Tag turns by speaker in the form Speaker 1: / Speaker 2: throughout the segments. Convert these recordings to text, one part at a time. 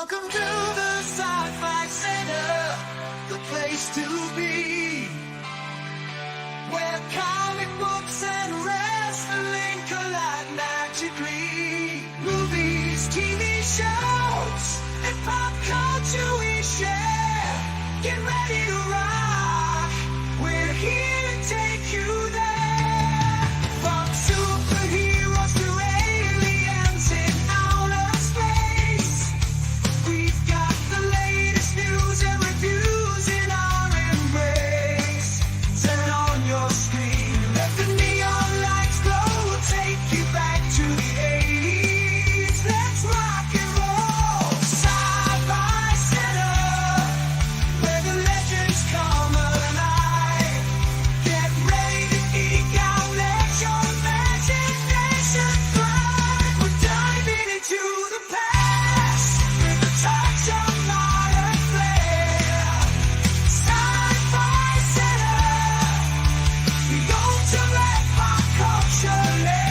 Speaker 1: Welcome to the Sci-Fi Center, the place to be, where comic books and wrestling collide magically. Movies, TV shows, and pop culture we share. Get ready to rock, we're here to take you there. From superheroes to aliens in outer space, we've got the latest news and reviews in our embrace. Turn on your screen, let the neon lights glow. We'll take you back to the 80s. Let's rock and roll. Sci-Fi Center, where the legends come alive. Get ready to geek out, let your imagination fly. We're diving into the past with a touch of modern flair. Sci-Fi Center, the ultimate pop culture lair.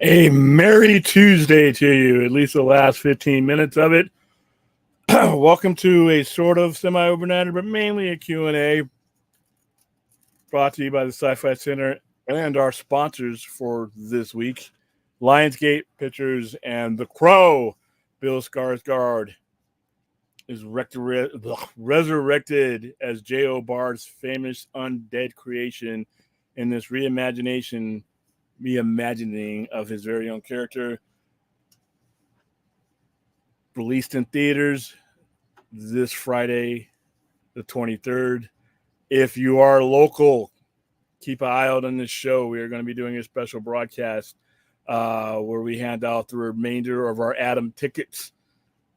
Speaker 2: A merry Tuesday to you, at least the last 15 minutes of it. Welcome to a sort of semi-overnighter, but mainly a Q&A brought to you by the Sci-Fi Center and our sponsors for this week, Lionsgate Pictures and The Crow. Bill Skarsgård is resurrected as J.O. Barr's famous undead creation in this reimagining of his very own character, released in theaters this Friday, the 23rd. If you are local, keep an eye out on this show. We are going to be doing a special broadcast where we hand out the remainder of our Atom tickets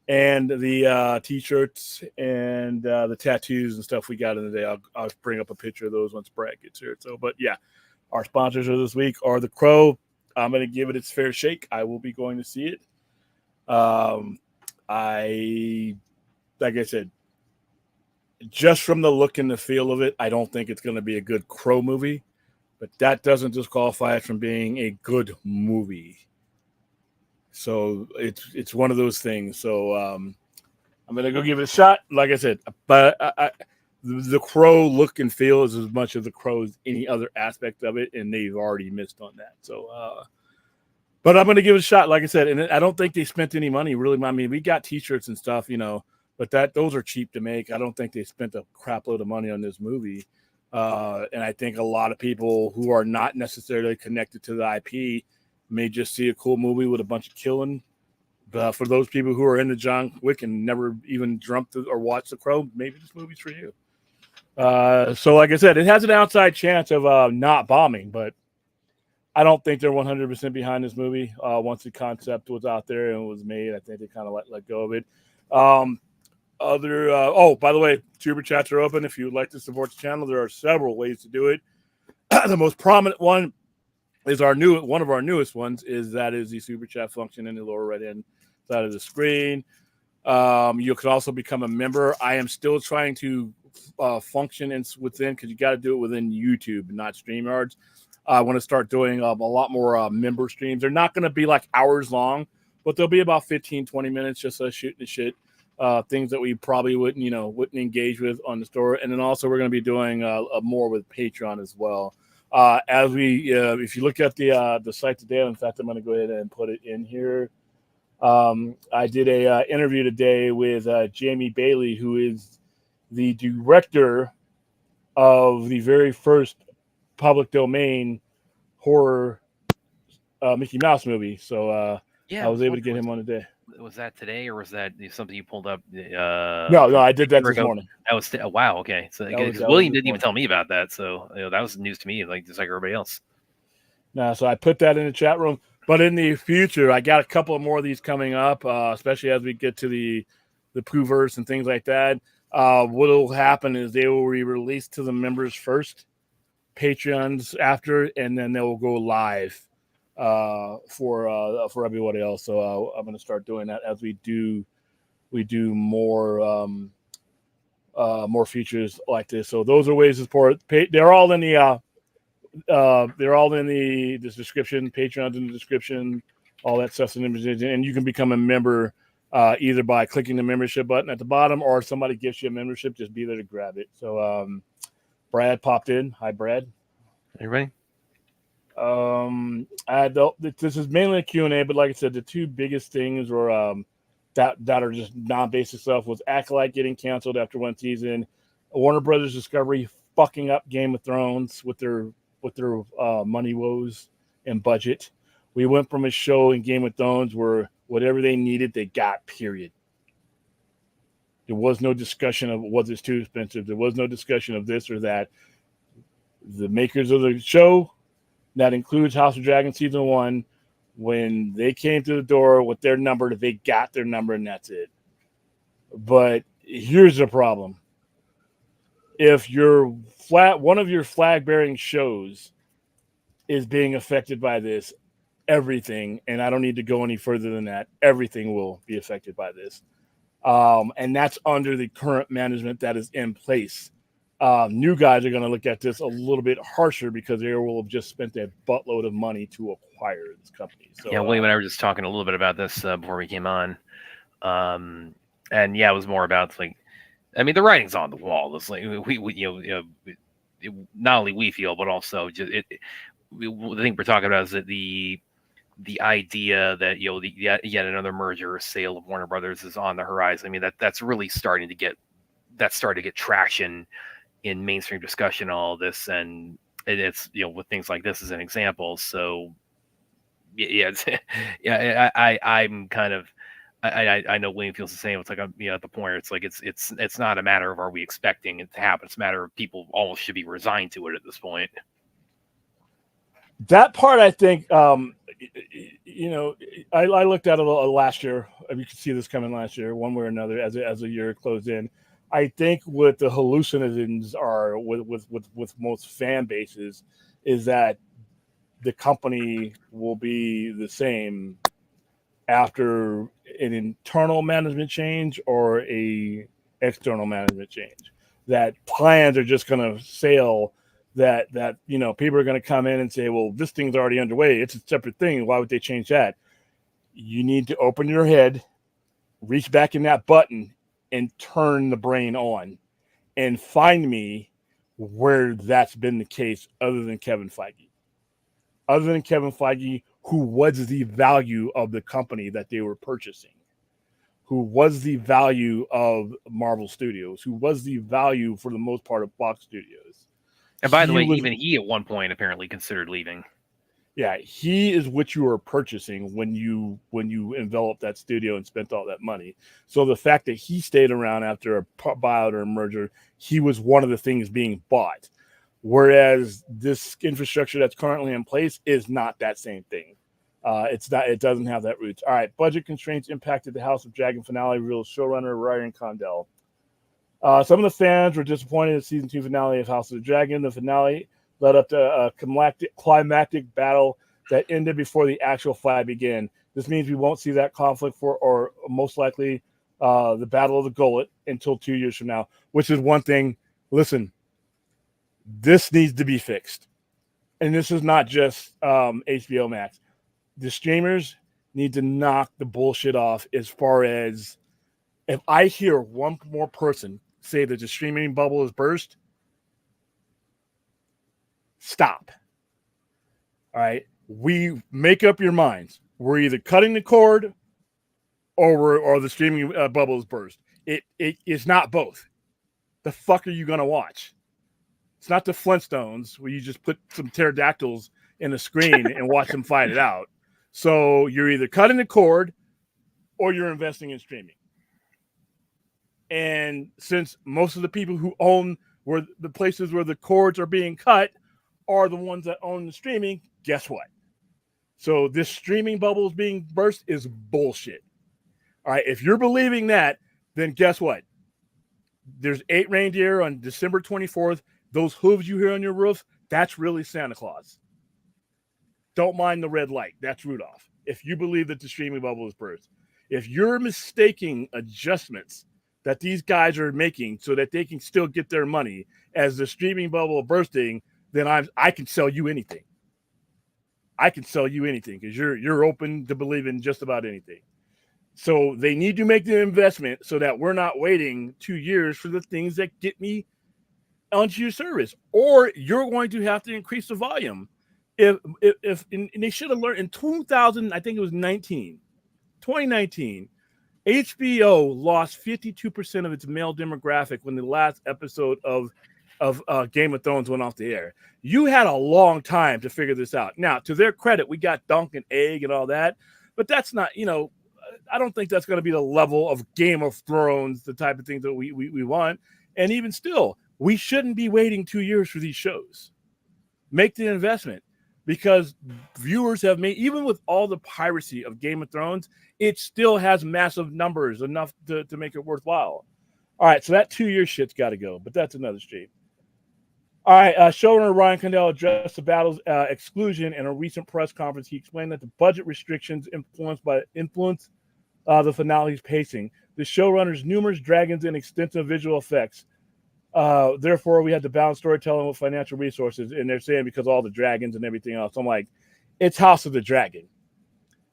Speaker 2: and the T-shirts and the tattoos and stuff we got in the day. I'll bring up a picture of those once Brad gets here. So, but yeah. Our sponsors of this week are The Crow. I'm going to give it its fair shake. I will be going to see it. Like I said, just from the look and the feel of it, I don't think it's going to be a good Crow movie, but that doesn't disqualify it from being a good movie. So it's one of those things. So I'm going to go give it a shot. Like I said, but the Crow look and feel is as much of the Crow as any other aspect of it, and they've already missed on that. So, but I'm going to give it a shot, like I said, and I don't think they spent any money, really. I mean, we got T-shirts and stuff, but those are cheap to make. I don't think they spent a crap load of money on this movie, and I think a lot of people who are not necessarily connected to the IP may just see a cool movie with a bunch of killing. But for those people who are into John Wick and never even dreamt or watched The Crow, maybe this movie's for you. So like I said, it has an outside chance of not bombing, but I don't think they're 100% behind this movie. Once the concept was out there and was made, I think they kind of let go of it. By the way, Super Chats are open. If you would like to support the channel, there are several ways to do it. The most prominent one is one of our newest ones is the Super Chat function in the lower right hand side of the screen. You can also become a member. I am still trying to function within, because you got to do it within YouTube, not StreamYards. I want to start doing a lot more member streams. They're not going to be like hours long, but they'll be about 15-20 minutes, just us shooting the shit, things that we probably wouldn't engage with on the store. And then also we're going to be doing more with Patreon as well. If you look at the site today, in fact, I'm going to go ahead and put it in here. I did a interview today with Jamie Bailey, who is the director of the very first public domain horror Mickey Mouse movie. So I was able to get him on today.
Speaker 3: Was that today, or was that something you pulled up?
Speaker 2: No, I did that this morning.
Speaker 3: That was wow. Okay, so William didn't even tell me about that, so that was news to me, like just like everybody else.
Speaker 2: No, so I put that in the chat room. But in the future, I got a couple more of these coming up, especially as we get to the Pooverse and things like that. What will happen is they will be released to the members first, Patreons after, and then they will go live for everybody else. So I'm going to start doing that as we do more more features like this. So those are ways to support. They're all in the this description. Patreon's in the description. All that stuff's in the description, and you can become a member either by clicking the membership button at the bottom, or if somebody gives you a membership, just be there to grab it. So Brad popped in. Hi, Brad.
Speaker 3: Everybody.
Speaker 2: This is mainly a Q&A, but like I said, the two biggest things were that are just non-basic stuff was Acolyte getting canceled after one season, Warner Brothers Discovery fucking up Game of Thrones with their money woes and budget. We went from a show in Game of Thrones where whatever they needed, they got, period. There was no discussion of was it too expensive. There was no discussion of this or that. The makers of the show, that includes House of Dragon Season 1, when they came to the door with their number, they got their number and that's it. But here's the problem. If one of your flag-bearing shows is being affected by this, everything, and I don't need to go any further than that, everything will be affected by this. And that's under the current management that is in place. New guys are going to look at this a little bit harsher because they will have just spent a buttload of money to acquire this company. So,
Speaker 3: yeah, William and I were just talking a little bit about this before we came on. And yeah, it was more about like, I mean, the writing's on the wall. It's like not only we feel, but also just the thing we're talking about is that the idea that yet another merger or sale of Warner Brothers is on the horizon. I mean, that's really starting to get traction in mainstream discussion, all of this, and it's with things like this as an example. So yeah, I'm kind of I know William feels the same. It's like I'm at the point where it's like it's not a matter of are we expecting it to happen. It's a matter of people almost should be resigned to it at this point.
Speaker 2: That part, I think, I looked at it last year. You could see this coming last year, one way or another, as the year closed in. I think what the hallucinations are with most fan bases is that the company will be the same after an internal management change or a external management change. That plans are just going to sail. That people are going to come in and say, well, this thing's already underway. It's a separate thing. Why would they change that? You need to open your head, reach back in that button, and turn the brain on and find me where that's been the case other than Kevin Feige. Other than Kevin Feige, who was the value of the company that they were purchasing, who was the value of Marvel Studios, who was the value for the most part of Fox Studios.
Speaker 3: And by the way, even he at one point apparently considered leaving. Yeah,
Speaker 2: he is what you are purchasing when you envelop that studio and spent all that money. So the fact that he stayed around after a buyout or a merger, he was one of the things being bought. Whereas this infrastructure that's currently in place is not that same thing. It's not. It doesn't have that roots. All right, budget constraints impacted the House of Dragon finale. Real showrunner Ryan Condell. Some of the fans were disappointed in the season 2 finale of House of the Dragon. The finale led up to a climactic battle that ended before the actual fight began. This means we won't see that conflict or most likely the Battle of the Gullet until 2 years from now, which is one thing. Listen, this needs to be fixed. And this is not just HBO Max. The streamers need to knock the bullshit off as far as if I hear one more person say that the streaming bubble has burst, stop. All right. We make up your minds. We're either cutting the cord or the streaming bubble has burst. It's not both. The fuck are you going to watch? It's not the Flintstones where you just put some pterodactyls in a screen and watch them fight it out. So you're either cutting the cord or you're investing in streaming. And since most of the people who own where the places where the cords are being cut are the ones that own the streaming, Guess what? So this streaming bubble is being burst is bullshit. All right, if you're believing that, then guess what? There's 8 reindeer on December 24th. Those hooves you hear on your roof, that's really Santa Claus. Don't mind the red light. That's Rudolph. If you believe that the streaming bubble is burst. If you're mistaking adjustments that these guys are making so that they can still get their money as the streaming bubble bursting, then I can sell you anything. I can sell you anything because you're open to believe in just about anything. So they need to make the investment so that we're not waiting 2 years for the things that get me onto your service, or you're going to have to increase the volume. If and they should have learned in 2000, I think it was 2019, HBO lost 52% of its male demographic when the last episode of Game of Thrones went off the air. You had a long time to figure this out. Now, to their credit, we got Dunk and Egg and all that, but that's not, I don't think that's going to be the level of Game of Thrones, the type of thing that we want. And even still, we shouldn't be waiting 2 years for these shows. Make the investment, because viewers have made, even with all the piracy of Game of Thrones, it still has massive numbers, enough to make it worthwhile. All right, so that 2 year shit's got to go, but that's another stream. All right, showrunner Ryan Condell addressed the battle's exclusion in a recent press conference. He explained that the budget restrictions influence the finale's pacing. The showrunner's numerous dragons and extensive visual effects. Therefore, we had to balance storytelling with financial resources. And they're saying because of all the dragons and everything else. I'm like, it's House of the Dragon.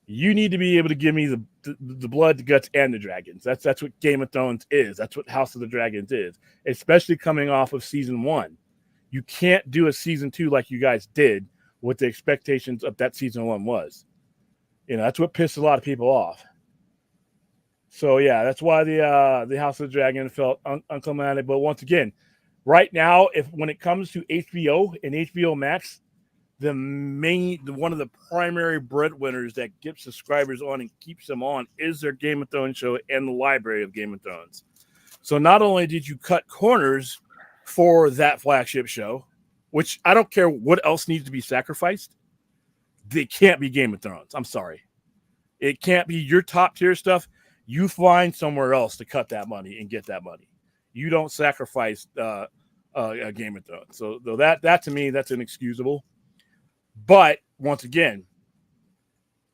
Speaker 2: You need to be able to give me the blood, the guts, and the dragons. That's what Game of Thrones is. That's what House of the Dragons is, especially coming off of season 1. You can't do a season 2 like you guys did with the expectations of that season 1 was. That's what pissed a lot of people off. So yeah, that's why the House of the Dragon felt unclimatic. But once again, right now, when it comes to HBO and HBO Max, one of the primary breadwinners that gets subscribers on and keeps them on is their Game of Thrones show and the library of Game of Thrones. So not only did you cut corners for that flagship show, which I don't care what else needs to be sacrificed, they can't be Game of Thrones. I'm sorry. It can't be your top tier stuff. You find somewhere else to cut that money and get that money. You don't sacrifice a Game of Thrones. So that to me, that's inexcusable. But once again,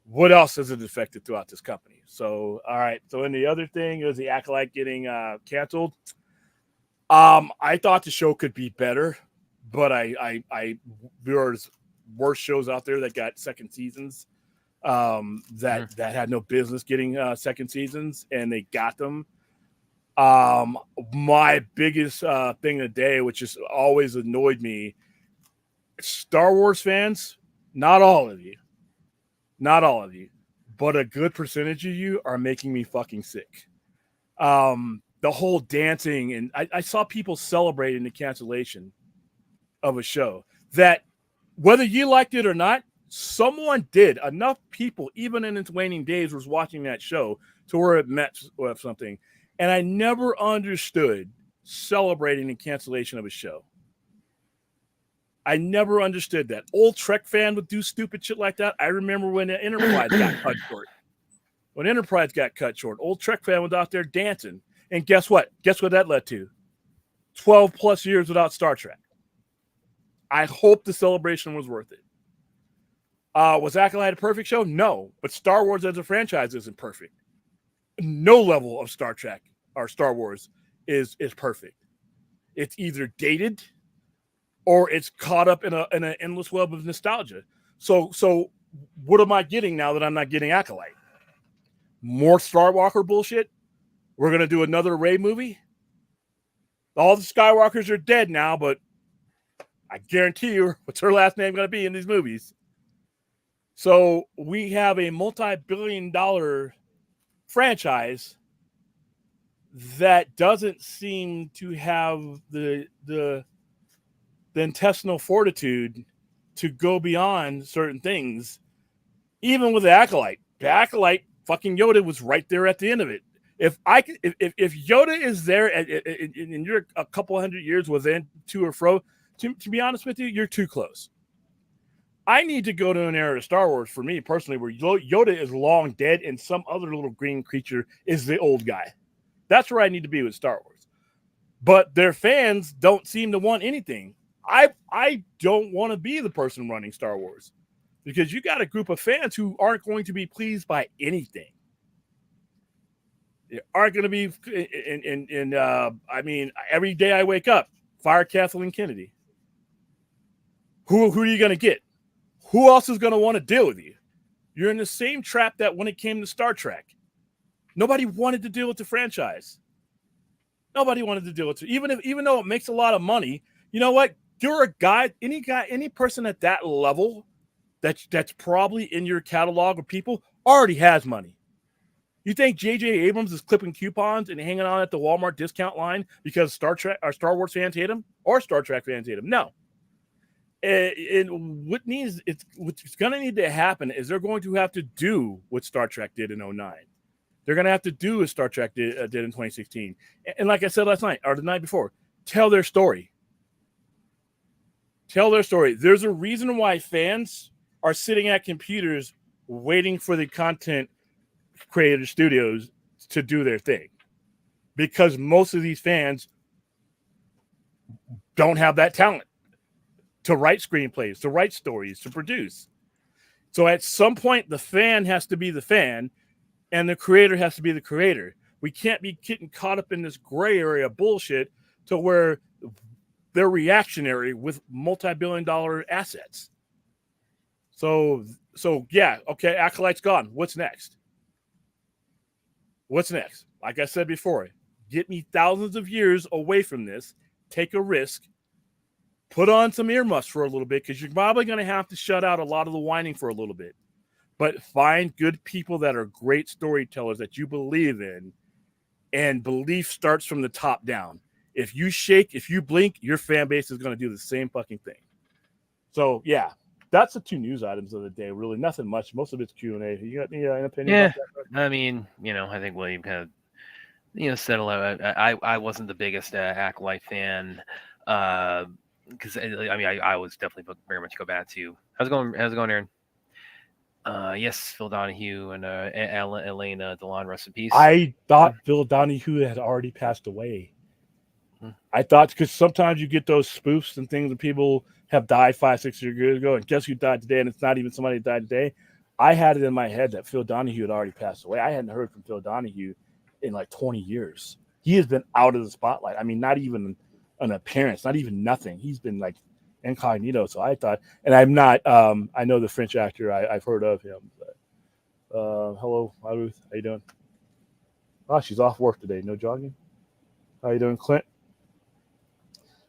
Speaker 2: what else has it affected throughout this company? So, all right. So, and the other thing is the Acolyte getting canceled. I thought the show could be better, but there's worse shows out there that got second seasons that had no business getting second seasons, and they got them. My biggest thing of the day, which has always annoyed me, Star Wars fans, not all of you, but a good percentage of you are making me fucking sick. The whole dancing, and I saw people celebrating the cancellation of a show that, whether you liked it or not, someone did. Enough people, even in its waning days, was watching that show to where it meant something. And I never understood celebrating the cancellation of a show. I never understood that. Old Trek fan would do stupid shit like that. I remember when the Enterprise got cut short. When Enterprise got cut short, old Trek fan was out there dancing. And guess what? Guess what that led to? 12 plus years without Star Trek. I hope the celebration was worth it. Was Acolyte a perfect show? No. But Star Wars as a franchise isn't perfect. No level of Star Trek or Star Wars is perfect. It's either dated or it's caught up in an endless web of nostalgia. So what am I getting now that I'm not getting Acolyte? More Star Walker bullshit? We're going to do another Rey movie? All the Skywalkers are dead now, but I guarantee you, what's her last name going to be in these movies? So we have a multi-billion-dollar franchise that doesn't seem to have the intestinal fortitude to go beyond certain things, even with the Acolyte. The Acolyte, fucking Yoda was right there at the end of it. If Yoda is there and you're a couple hundred years within to or fro, to be honest with you, you're too close. I need to go to an era of Star Wars for me personally where Yoda is long dead and some other little green creature is the old guy. That's where I need to be with Star Wars. But their fans don't seem to want anything. I don't want to be the person running Star Wars because you got a group of fans who aren't going to be pleased by anything. They aren't going to be, I mean, every day I wake up, fire Kathleen Kennedy. Who are you going to get? Who else is going to want to deal with you? You're in the same trap that when it came to Star Trek. Nobody wanted to deal with the franchise. Nobody wanted to deal with it. Even though it makes a lot of money, you know what? You're a guy, any person at that level that's probably in your catalog of people already has money. You think J.J. Abrams is clipping coupons and hanging on at the Walmart discount line because Star Wars fans hate him or Star Trek fans hate him? No. And what's going to need to happen is they're going to have to do what Star Trek did in 2009. They're going to have to do what Star Trek did in 2016. And like I said last night or the night before, tell their story. Tell their story. There's a reason why fans are sitting at computers waiting for the content creator studios to do their thing. Because most of these fans don't have that talent to write screenplays, to write stories, to produce. So at some point, the fan has to be the fan, and the creator has to be the creator. We can't be getting caught up in this gray area bullshit to where they're reactionary with multi-billion-dollar assets. So yeah, okay, Acolyte's gone. What's next? What's next? Like I said before, get me thousands of years away from this, take a risk, put on some earmuffs for a little bit because you're probably going to have to shut out a lot of the whining for a little bit. But find good people that are great storytellers that you believe in, and belief starts from the top down. If you shake, if you blink, your fan base is going to do the same fucking thing. So, yeah, that's the two news items of the day. Really, nothing much. Most of it's Q&A. You got any opinion about that?
Speaker 3: I mean, I think William kind of said a lot. I wasn't the biggest Acolyte fan because I was definitely very much go back to. How's it going, Aaron? Yes, Phil Donahue and Elena Delon, rest in peace.
Speaker 2: I thought Phil Donahue had already passed away. I thought, because sometimes you get those spoofs and things that people have died 5-6 years ago, and guess who died today? And it's not even somebody that died today. I had it in my head that Phil Donahue had already passed away. I hadn't heard from Phil Donahue in like 20 years. He has been out of the spotlight. I mean, not even an appearance, not even nothing. He's been like incognito. So I thought, and I'm not, I know the French actor, I've heard of him. But, hello, Ruth. How you doing? Oh, she's off work today. No jogging. How you doing, Clint?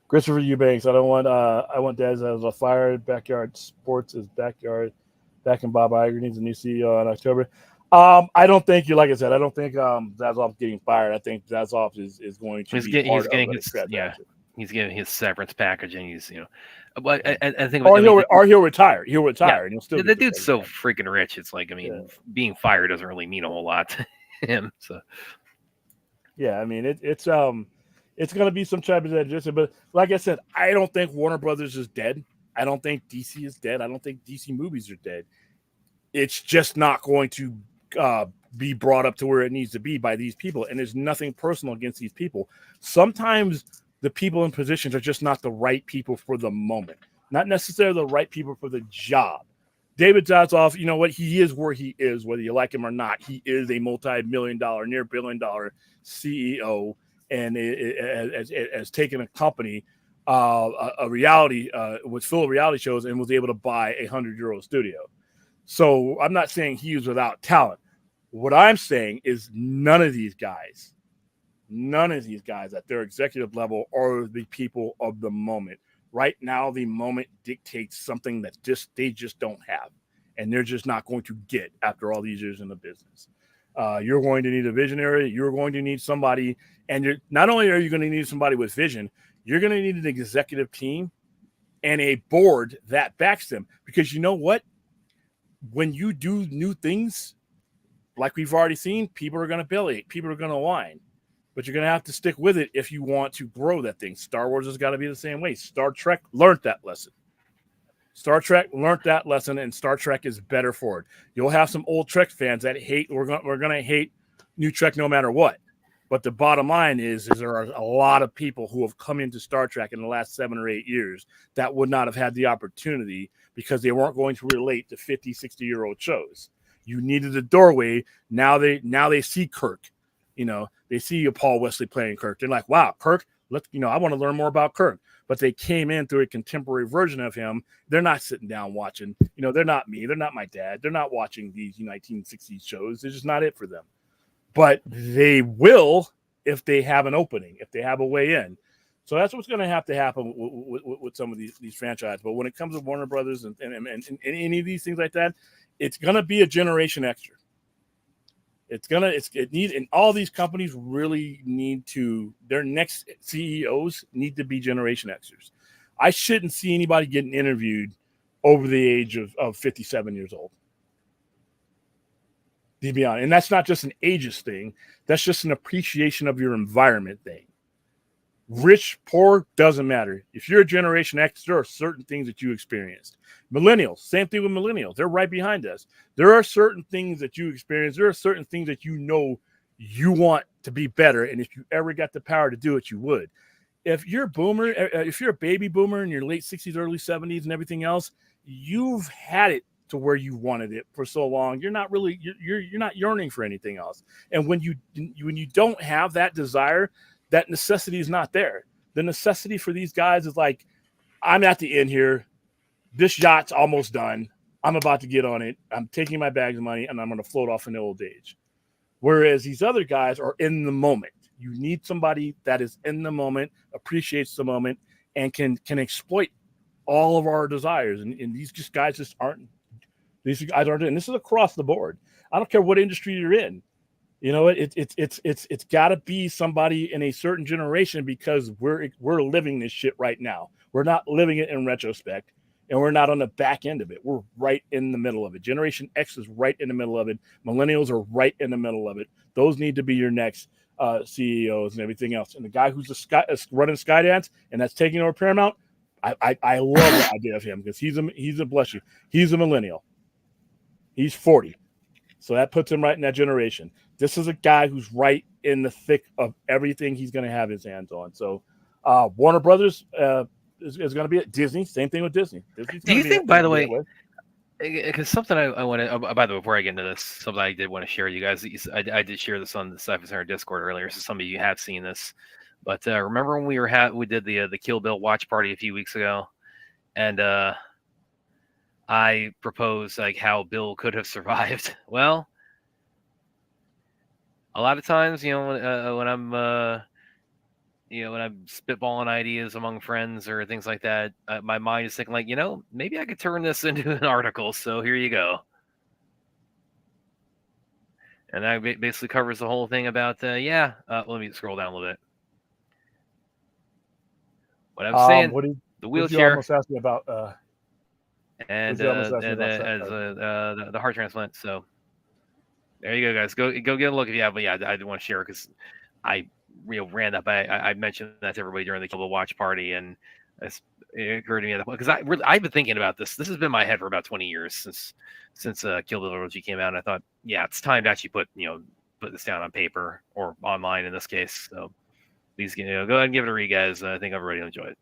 Speaker 2: Christopher Eubanks. I want Dad's as a fire. Backyard Sports is backyard. Back in Bob Iger needs a new CEO in October. I don't think like I said, I don't think Zazov's getting fired. I think Zazov is going to he's
Speaker 3: getting his severance package, and he's but I think
Speaker 2: he'll retire. He'll retire, and he'll still.
Speaker 3: The dude's so freaking rich. It's like being fired doesn't really mean a whole lot to him. So
Speaker 2: yeah, I mean it's going to be some type of adjustment. But like I said, I don't think Warner Brothers is dead. I don't think DC is dead. I don't think DC movies are dead. It's just not going to be brought up to where it needs to be by these people. And there's nothing personal against these people. Sometimes the people in positions are just not the right people for the moment, not necessarily the right people for the job. David Zaslav, you know what? He is where he is, whether you like him or not. He is a multi-million-dollar, near billion-dollar CEO, and has taken a company, a reality, was full of reality shows, and was able to buy a 100-year-old studio. So I'm not saying he was without talent. What I'm saying is none of these guys at their executive level are the people of the moment. Right now, the moment dictates something that they just don't have, and they're just not going to get after all these years in the business. You're going to need a visionary. You're going to need somebody, and not only are you going to need somebody with vision, you're going to need an executive team and a board that backs them. Because you know what? When you do new things, like we've already seen, people are going to bellyache, people are going to whine, but you're going to have to stick with it if you want to grow that thing. Star Wars has got to be the same way. Star Trek learned that lesson. Star Trek learned that lesson, and Star Trek is better for it. You'll have some old Trek fans that hate. We're gonna hate new Trek no matter what. But the bottom line is there are a lot of people who have come into Star Trek in the last 7 or 8 years that would not have had the opportunity because they weren't going to relate to 50, 60-year-old shows. You needed a doorway. Now they see Kirk. They see a Paul Wesley playing Kirk. They're like, wow, Kirk, I want to learn more about Kirk. But they came in through a contemporary version of him. They're not sitting down watching. They're not me. They're not my dad. They're not watching these 1960s shows. It's just not it for them. But they will if they have an opening, if they have a way in. So that's what's going to happen with some of these franchises. But when it comes to Warner Brothers and any of these things like that, it's going to be a generation extra. And all these companies really need to, their next CEOs need to be generation Xers. I shouldn't see anybody getting interviewed over the age of 57 years old. To be honest. And that's not just an ageist thing. That's just an appreciation of your environment thing. Rich, poor, doesn't matter. If you're a Generation X, there are certain things that you experienced. Millennials, same thing with millennials. They're right behind us. There are certain things that you experience. There are certain things that you want to be better. And if you ever got the power to do it, you would. If you're a boomer, if you're a baby boomer in your late 60s, early 70s and everything else, you've had it to where you wanted it for so long. You're not really, you're not yearning for anything else. And when you don't have that desire, that necessity is not there. The necessity for these guys is like, I'm at the end here. This yacht's almost done. I'm about to get on it. I'm taking my bags of money and I'm going to float off into old age. Whereas these other guys are in the moment. You need somebody that is in the moment, appreciates the moment, and can exploit all of our desires. And these guys just aren't. These guys aren't. And this is across the board. I don't care what industry you're in. It's got to be somebody in a certain generation because we're living this shit right now. We're not living it in retrospect, and we're not on the back end of it. We're right in the middle of it. Generation X is right in the middle of it. Millennials are right in the middle of it. Those need to be your next CEOs and everything else. And the guy who's running Skydance and that's taking over Paramount, I love the idea of him because he's a millennial. He's 40. So that puts him right in that generation. This is a guy who's right in the thick of everything he's going to have his hands on. So Warner Brothers is going to be at Disney. Same thing with Disney.
Speaker 3: Do you think, by the way, because something I want to, by the way, before I get into this, something I did want to share with you guys. I did share this on the Sci-Fi Center Discord earlier, so some of you have seen this. But remember when we did the Kill Bill watch party a few weeks ago, and I proposed like how Bill could have survived. Well, a lot of times, when I'm when I'm spitballing ideas among friends or things like that, my mind is thinking like, maybe I could turn this into an article. So here you go. And that basically covers the whole thing about, let me scroll down a little bit. What I'm saying, the wheelchair.
Speaker 2: Almost asked me about,
Speaker 3: and the heart transplant. So there you go, guys. Go get a look if you have. But yeah, I didn't want to share because I ran up. I mentioned that to everybody during the Kill Bill watch party, and it occurred to me because I've been thinking about this. This has been in my head for about 20 years since Kill Bill Trilogy came out. And I thought, yeah, it's time to actually put this down on paper or online in this case. So please go ahead and give it a read, guys. I think everybody will enjoy it.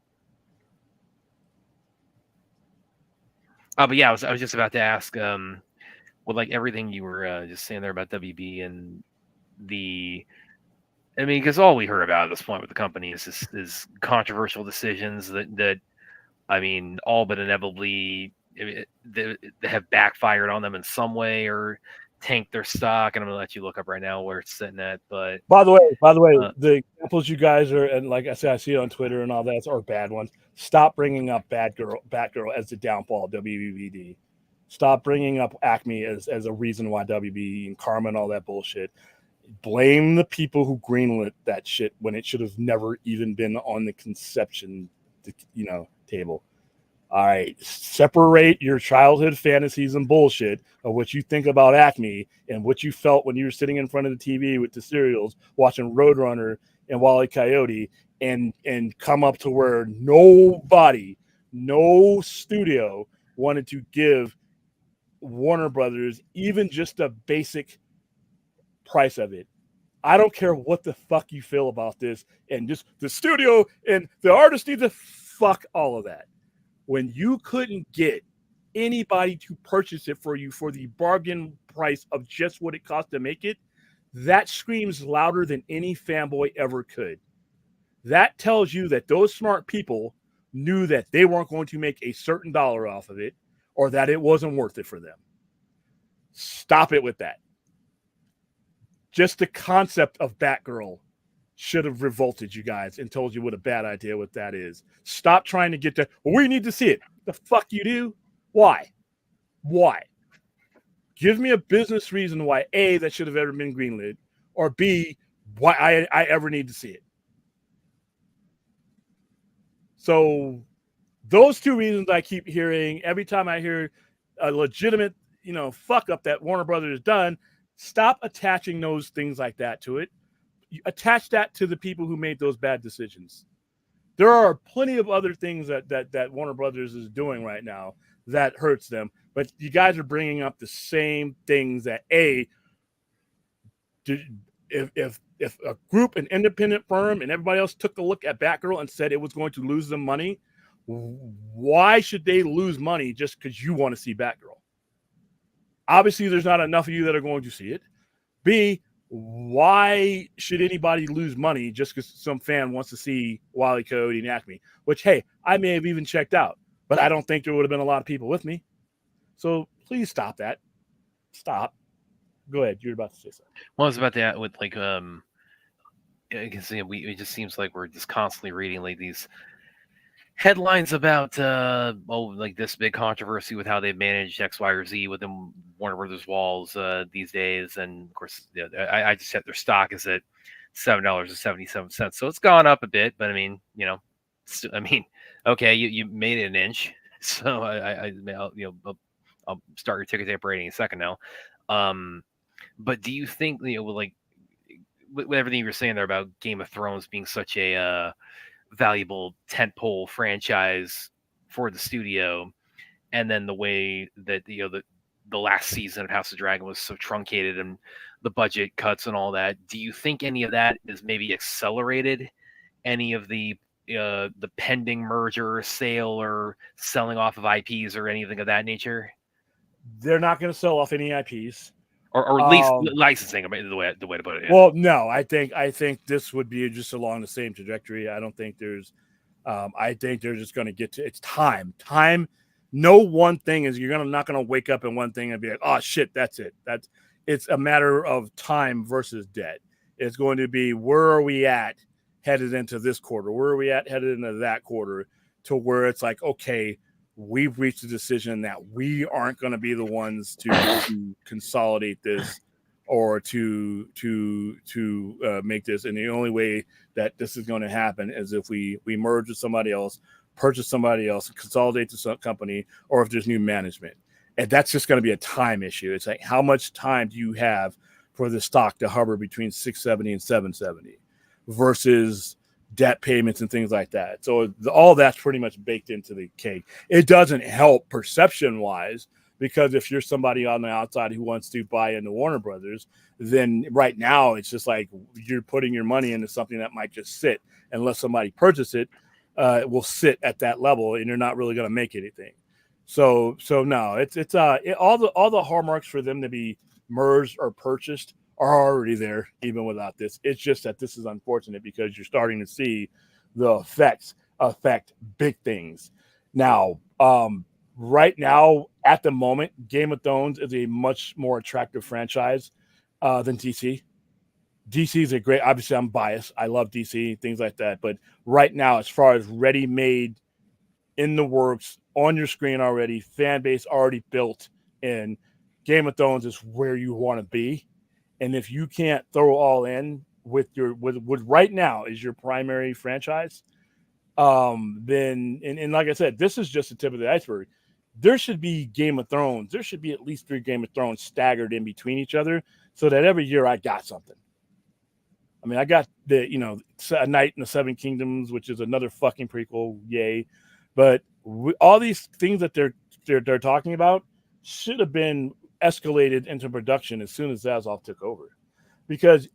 Speaker 3: But yeah, I was just about to ask, with like everything you were just saying there about WB and because all we heard about at this point with the company is controversial decisions that all but inevitably they have backfired on them in some way or tanked their stock. And I'm gonna let you look up right now where it's sitting at. But
Speaker 2: by the way, the examples you guys are, and like I said, I see it on Twitter and all that, are bad ones. Stop bringing up Batgirl as the downfall of WBD. Stop bringing up Acme as a reason why WB and Karma and all that bullshit. Blame the people who greenlit that shit when it should have never even been on the conception, table. All right, separate your childhood fantasies and bullshit of what you think about Acme and what you felt when you were sitting in front of the TV with the cereals watching Roadrunner and Wile E. Coyote, and come up to where no studio wanted to give Warner Brothers even just a basic price of it. I don't care what the fuck you feel about this, and just the studio and the artist need to fuck all of that. When you couldn't get anybody to purchase it for you for the bargain price of just what it cost to make it, that screams louder than any fanboy ever could. That tells you that those smart people knew that they weren't going to make a certain dollar off of it, or that it wasn't worth it for them. Stop it with that. Just the concept of Batgirl should have revolted you guys and told you what a bad idea what that is. Stop trying to get to, well, we need to see it. The fuck you do? Why? Why? Give me a business reason why, A, that should have ever been greenlit, or B, why I ever need to see it. So those two reasons I keep hearing every time I hear a legitimate, fuck up that Warner Brothers has done. Stop attaching those things like that to it. You attach that to the people who made those bad decisions. There are plenty of other things that Warner Brothers is doing right now that hurts them, but you guys are bringing up the same things that if a group, an independent firm, and everybody else took a look at Batgirl and said it was going to lose them money, why should they lose money just because you want to see Batgirl? Obviously, there's not enough of you that are going to see it. B, why should anybody lose money just because some fan wants to see Wile E. Coyote and Acme? Which, hey, I may have even checked out, but I don't think there would have been a lot of people with me. So please stop that. Stop. Go ahead. You're about to say something.
Speaker 3: Well, I was about that with because it just seems like we're just constantly reading like these headlines about like this big controversy with how they've managed X, Y, or Z within Warner Brothers walls these days, and of course, I just set their stock is at $7.77, so it's gone up a bit. But I mean, okay, you made it an inch, so I'll start your ticket tape rating in a second now. But do you think like with everything you were saying there about Game of Thrones being such a valuable tentpole franchise for the studio, and then the way that the last season of House of Dragon was so truncated and the budget cuts and all that, do you think any of that is maybe accelerated any of the pending merger, sale, or selling off of IPs or anything of that nature?
Speaker 2: They're not going to sell off any IPs.
Speaker 3: Or at least licensing, the way to put it.
Speaker 2: Well, no, I think this would be just along the same trajectory. I don't think there's, I think they're just going to get to, it's time. No one thing is not going to wake up in one thing and be like, oh shit, that's it. It's a matter of time versus debt. It's going to be, where are we at headed into this quarter? Where are we at headed into that quarter, to where it's like, okay, we've reached a decision that we aren't going to be the ones to consolidate this or to make this. And the only way that this is going to happen is if we merge with somebody else, purchase somebody else, consolidate the company, or if there's new management. And that's just going to be a time issue. It's like, how much time do you have for the stock to hover between 670 and 770 versus debt payments and things like that. So all that's pretty much baked into the cake. It doesn't help perception wise, because if you're somebody on the outside who wants to buy into Warner Brothers, then right now it's just like you're putting your money into something that might just sit unless somebody purchases it. It will sit at that level, and you're not really going to make anything. So no, it's all the hallmarks for them to be merged or purchased are already there, even without this. It's just that this is unfortunate because you're starting to see the effects affect big things. Now, right now, at the moment, Game of Thrones is a much more attractive franchise than DC. DC is a great, obviously I'm biased. I love DC, things like that. But right now, as far as ready-made, in the works, on your screen already, fan base already built in, Game of Thrones is where you want to be. And if you can't throw all in with right now is your primary franchise, then and like I said, this is just the tip of the iceberg. There should be Game of Thrones. There should be at least 3 Game of Thrones staggered in between each other, so that every year I got something. I mean, I got A Night in the Seven Kingdoms, which is another fucking prequel, yay! But all these things that they're they're talking about should have been escalated into production as soon as Zaslav took over. Because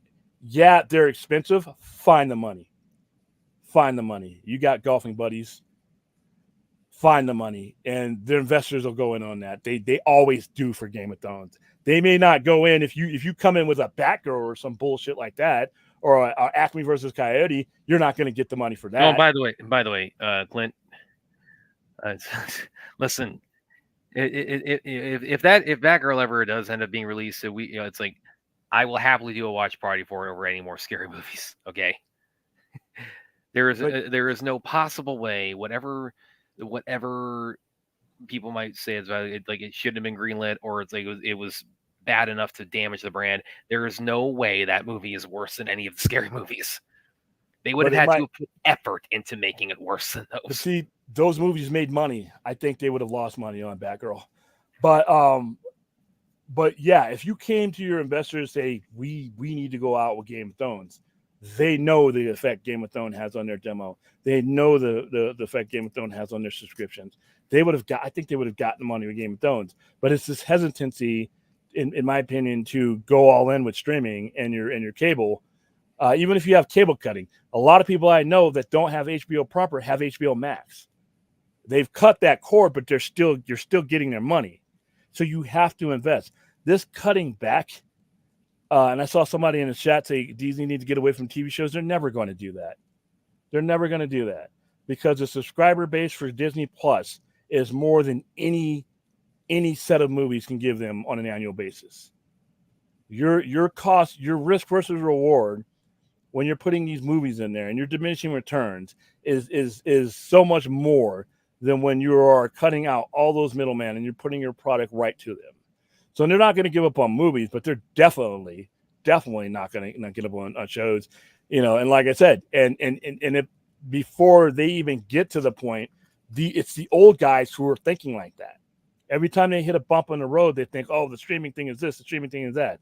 Speaker 2: yeah, they're expensive. Find the money. Find the money. You got golfing buddies. Find the money, and their investors will go in on that. They always do for Game of Thrones. They may not go in if you come in with a Batgirl or some bullshit like that, or a Acme versus Coyote. You're not going to get the money for that.
Speaker 3: Oh, by the way, Clint, listen, if Batgirl ever does end up being released, so it's like I will happily do a watch party for it over any more scary movies. Okay, there is no possible way, whatever people might say it's like it shouldn't have been greenlit, or it's like it was bad enough to damage the brand. There is no way that movie is worse than any of the scary movies. They would have had to put effort into making it worse than those.
Speaker 2: But see, those movies made money. I think they would have lost money on Batgirl. But yeah, if you came to your investors say we need to go out with Game of Thrones, they know the effect Game of Thrones has on their demo. They know the effect Game of Thrones has on their subscriptions. I think they would have gotten the money with Game of Thrones. But it's this hesitancy, in my opinion, to go all in with streaming and your cable. Even if you have cable cutting, a lot of people I know that don't have HBO proper have HBO Max. They've cut that cord, but you're still getting their money. So you have to invest. This cutting back, and I saw somebody in the chat say Disney needs to get away from TV shows. They're never going to do that. They're never going to do that because the subscriber base for Disney Plus is more than any set of movies can give them on an annual basis. Your cost, your risk versus reward when you're putting these movies in there and you're diminishing returns is so much more than when you are cutting out all those middlemen and you're putting your product right to them. So they're not going to give up on movies, but they're definitely not going to give up on shows, And like I said, and if, before they even get to the point, it's the old guys who are thinking like that. Every time they hit a bump on the road, they think, "Oh, the streaming thing is this, the streaming thing is that."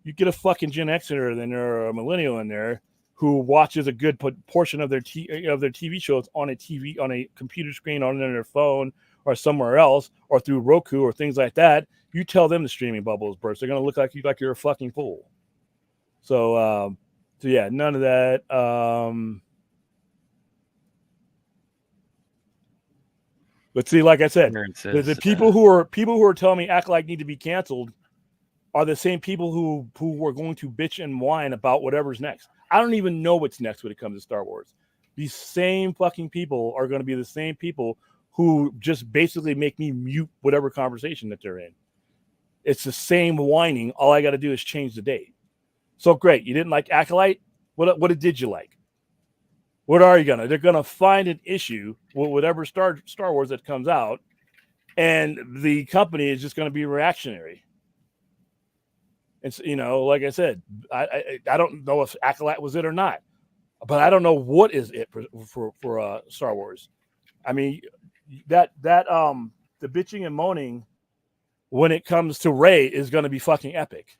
Speaker 2: You get a fucking Gen Xer in there or a millennial in there who watches a good portion of their TV shows on a computer screen, on their phone, or somewhere else, or through Roku or things like that. You tell them the streaming bubble is burst, they're going to look like you're a fucking fool. So yeah, none of that. But see, like I said, the people who are telling me Acolyte need to be canceled are the same people who are going to bitch and whine about whatever's next. I don't even know what's next when it comes to Star Wars. These same fucking people are going to be the same people who just basically make me mute whatever conversation that they're in. It's the same whining. All I got to do is change the date. So great. You didn't like Acolyte? What did you like? What are you gonna? They're gonna find an issue with whatever Star Wars that comes out, and the company is just gonna be reactionary. It's like I said, I don't know if Acolyte was it or not, but I don't know what is it for Star Wars. I mean, that the bitching and moaning when it comes to Rey is gonna be fucking epic.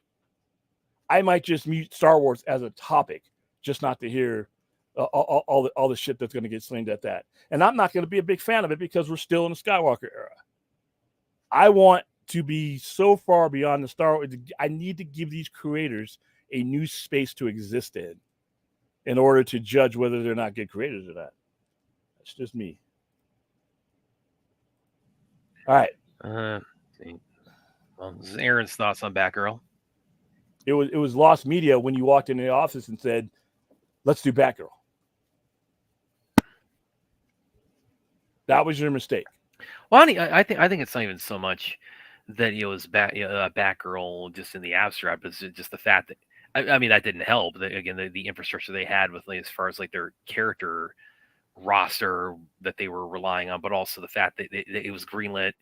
Speaker 2: I might just mute Star Wars as a topic, just not to hear all the shit that's going to get slinged at that. And I'm not going to be a big fan of it because we're still in the Skywalker era. I want to be so far beyond the Star Wars. I need to give these creators a new space to exist in order to judge whether they're not good creators or not. That's just me. All right.
Speaker 3: Well, this is Aaron's thoughts on Batgirl.
Speaker 2: It was lost media when you walked into the office and said, "Let's do Batgirl." That was your mistake.
Speaker 3: Well, I think it's not even so much that it was Batgirl just in the abstract, it's just the fact that I mean that didn't help. Again, the infrastructure they had with as far as like their character roster that they were relying on, but also the fact that it was greenlit.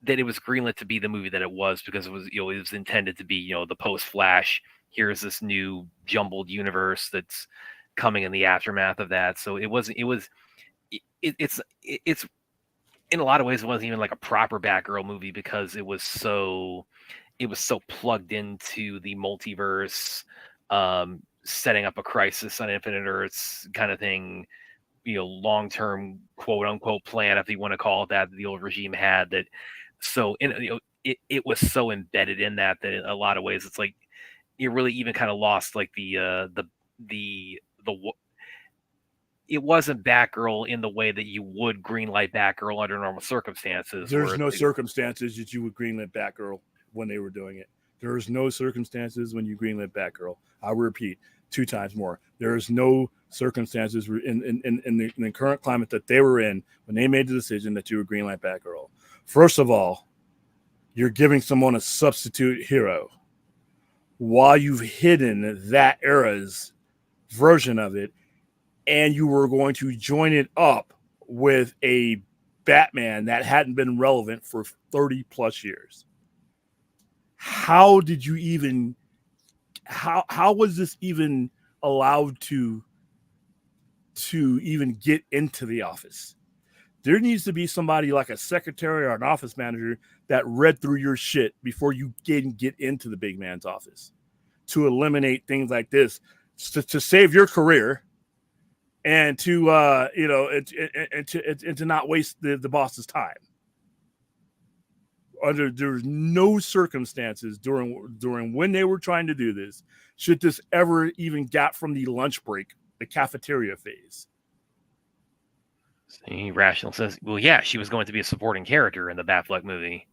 Speaker 3: That it was greenlit to be the movie that it was because it was it was intended to be the post Flash. Here's this new jumbled universe that's coming in the aftermath of that. So it's in a lot of ways it wasn't even like a proper Batgirl movie because it was so plugged into the multiverse, setting up a Crisis on Infinite Earths kind of thing long-term quote unquote plan, if you want to call it that the old regime had. That so it was so embedded in that in a lot of ways it's like it really even kind of lost like the it wasn't Batgirl in the way that you would greenlight Batgirl under normal circumstances.
Speaker 2: There's no circumstances that you would greenlit Batgirl when they were doing it. There's no circumstances when you greenlit Batgirl. I'll repeat 2 times more. There is no circumstances in the current climate that they were in when they made the decision that you would greenlight Batgirl. First of all, you're giving someone a substitute hero while you've hidden that era's version of it, and you were going to join it up with a Batman that hadn't been relevant for 30 plus years. How did you even, how was this even allowed to even get into the office? There needs to be somebody like a secretary or an office manager that read through your shit before you can get into the big man's office to eliminate things like this, to save your career and to and to not waste the boss's time. There's no circumstances during when they were trying to do this should this ever even got from the lunch break, the cafeteria phase.
Speaker 3: See, Rational says, well, yeah, she was going to be a supporting character in the Batfleck movie.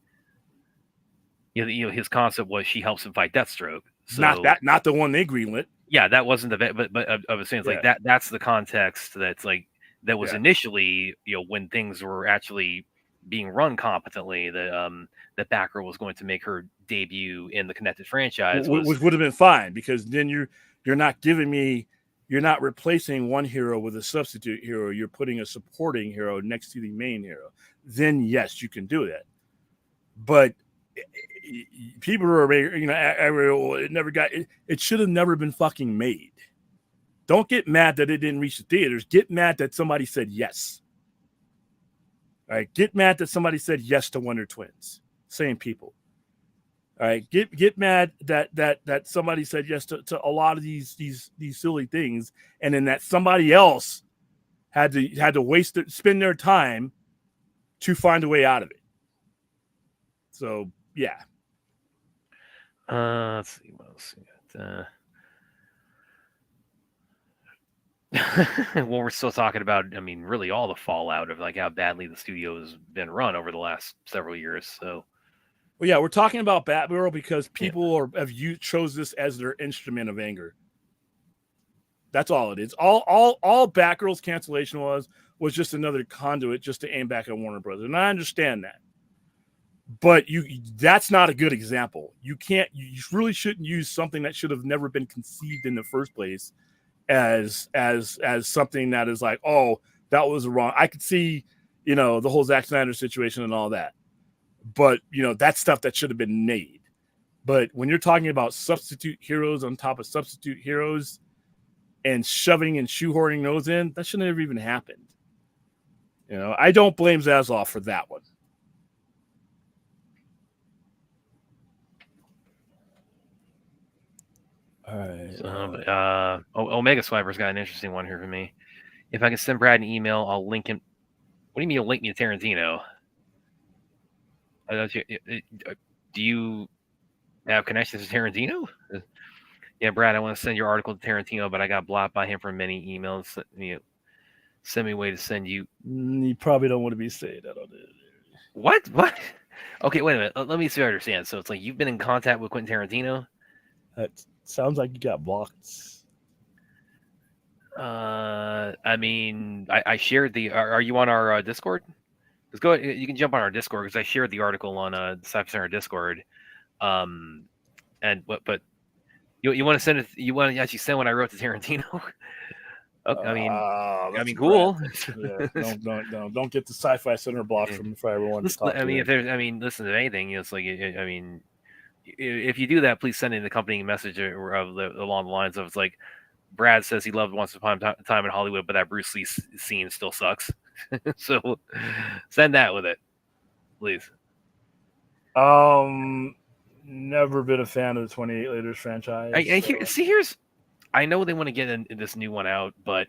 Speaker 3: His concept was she helps him fight Deathstroke. So,
Speaker 2: not the one they greenlit.
Speaker 3: Yeah, that wasn't the but I was saying like that's the context that's like that was initially when things were actually being run competently that Batgirl was going to make her debut in the connected franchise,
Speaker 2: which would have been fine because then you're not replacing one hero with a substitute hero. You're putting a supporting hero next to the main hero. Then yes, you can do that. But people are, it never got. It should have never been fucking made. Don't get mad that it didn't reach the theaters. Get mad that somebody said yes. All right, get mad that somebody said yes to Wonder Twins. Same people. All right, get mad that somebody said yes to a lot of these silly things, and then that somebody else had to spend their time to find a way out of it. So yeah.
Speaker 3: Let's see what else we got. Well, we're still talking about, I mean, really all the fallout of like how badly the studio has been run over the last several years. So,
Speaker 2: well, yeah, we're talking about Batgirl because people chose this as their instrument of anger. That's all it is. All Batgirl's cancellation was just another conduit just to aim back at Warner Brothers, and I understand that. But that's not a good example. You really shouldn't use something that should have never been conceived in the first place as something that is like, oh, that was wrong. I could see, the whole Zack Snyder situation and all that. But, that's stuff that should have been made. But when you're talking about substitute heroes on top of substitute heroes and shoving and shoehorning those in, that shouldn't have even happened. I don't blame Zaslav for that one. All right.
Speaker 3: Omega Swiper's got an interesting one here for me. If I can send Brad an email, I'll link him. What do you mean you'll link me to Tarantino? Do you have connections to Tarantino? Yeah, Brad, I want to send your article to Tarantino, but I got blocked by him from many emails. Send me a way to send you.
Speaker 2: You probably don't want to be saying that on it.
Speaker 3: What? Okay, wait a minute. Let me see if I understand. So it's like you've been in contact with Quentin Tarantino?
Speaker 2: That sounds like you got blocked.
Speaker 3: I mean, I shared the. Are you on our Discord? Let's go. You can jump on our Discord because I shared the article on Cypher Center Discord. But you want to send it? You want to actually send what I wrote to Tarantino? Okay, I mean, cool.
Speaker 2: Yeah, don't get the Sci-Fi Center blocked for everyone.
Speaker 3: Listen, listen to anything. It's like, I mean, if you do that, please send in the accompanying message along the lines of, it's like, Brad says he loved Once Upon a Time in Hollywood, but that Bruce Lee scene still sucks. So send that with it, please.
Speaker 2: Never been a fan of the 28 Laters franchise.
Speaker 3: Here's I know they want to get this new one out, but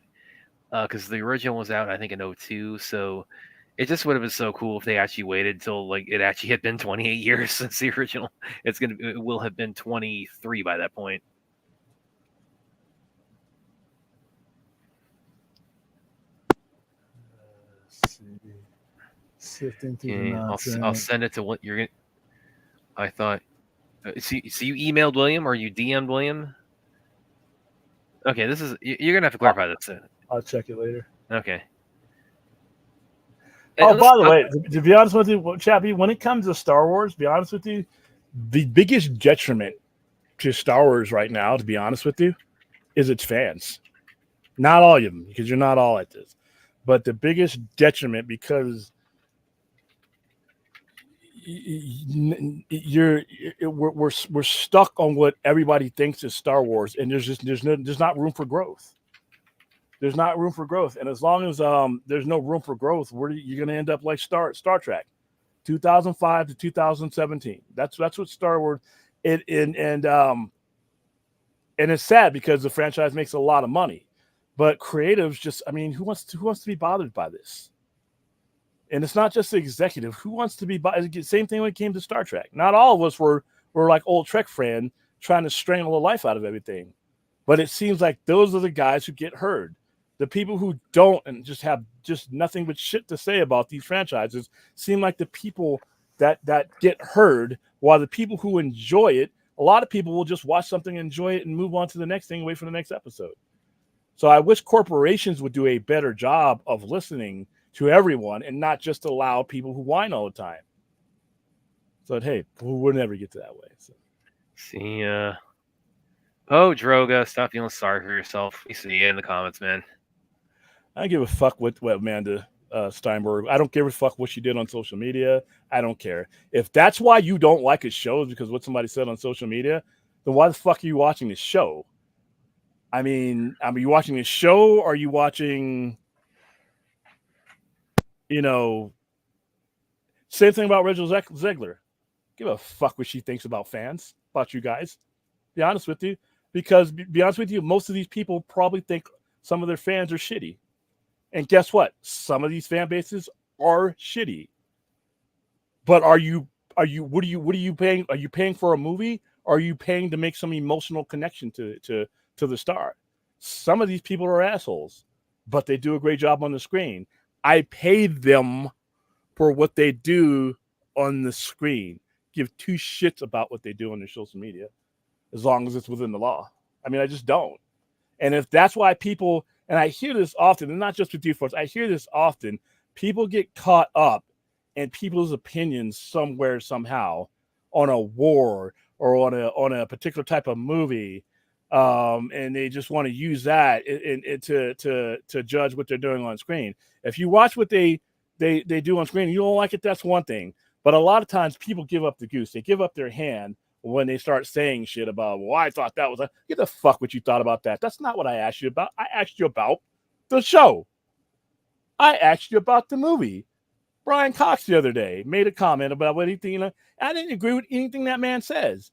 Speaker 3: because the original was out, I think, in 02. So it just would have been so cool if they actually waited till like it actually had been 28 years since the original. It will have been 23 by that point.
Speaker 2: Let's see. Sifting through the nonsense.
Speaker 3: I'll send it to what you're gonna. I thought. So you emailed William or you DM'd William? Okay, this is you're gonna have to clarify this.
Speaker 2: I'll check it later.
Speaker 3: Okay.
Speaker 2: Oh, by the way, to be honest with you, Chappie, when it comes to Star Wars, to be honest with you, the biggest detriment to Star Wars right now, to be honest with you, is its fans. Not all of them, because you're not all at this. But the biggest detriment, because we're stuck on what everybody thinks is Star Wars, and there's not room for growth. There's not room for growth, and as long as there's no room for growth, you're going to end up like Star Trek, 2005 to 2017. That's what Star Wars. And it's sad because the franchise makes a lot of money, but creatives just, I mean, who wants to be bothered by this? And it's not just the executive. Who wants to be bothered? Same thing when it came to Star Trek. Not all of us were like old Trek fan trying to strangle the life out of everything, but it seems like those are the guys who get heard. The people who don't and just have just nothing but shit to say about these franchises seem like the people that get heard, while the people who enjoy it, a lot of people will just watch something, enjoy it, and move on to the next thing, wait for the next episode. So I wish corporations would do a better job of listening to everyone and not just allow people who whine all the time. So, hey, we'll never get to that way. So.
Speaker 3: See, oh, Droga, stop feeling sorry for yourself. We see you in the comments, man.
Speaker 2: I don't give a fuck what Amanda Steinberg. I don't give a fuck what she did on social media. I don't care. If that's why you don't like a show is because what somebody said on social media, then why the fuck are you watching this show? I mean, are you watching this show? Or are you watching, same thing about Rachel Zegler. Give a fuck what she thinks about fans, about you guys. Be honest with you. Because, be honest with you, most of these people probably think some of their fans are shitty. And guess what? Some of these fan bases are shitty. But what are you paying? Are you paying for a movie? Or are you paying to make some emotional connection to the star? Some of these people are assholes, but they do a great job on the screen. I paid them for what they do on the screen. Give two shits about what they do on their social media, as long as it's within the law. I mean, I just don't. And if that's why people, and I hear this often, and not just with you folks, I hear this often, people get caught up in people's opinions somewhere, somehow, on a war or on a particular type of movie, and they just want to use that to judge what they're doing on screen. If you watch what they do on screen, you don't like it, that's one thing. But a lot of times people give up the goose. They give up their hand when they start saying shit about, well, I thought that was get the fuck what you thought about that. That's not what I asked you about. I asked you about the show. I asked you about the movie. Brian Cox the other day made a comment about what he think. I didn't agree with anything that man says.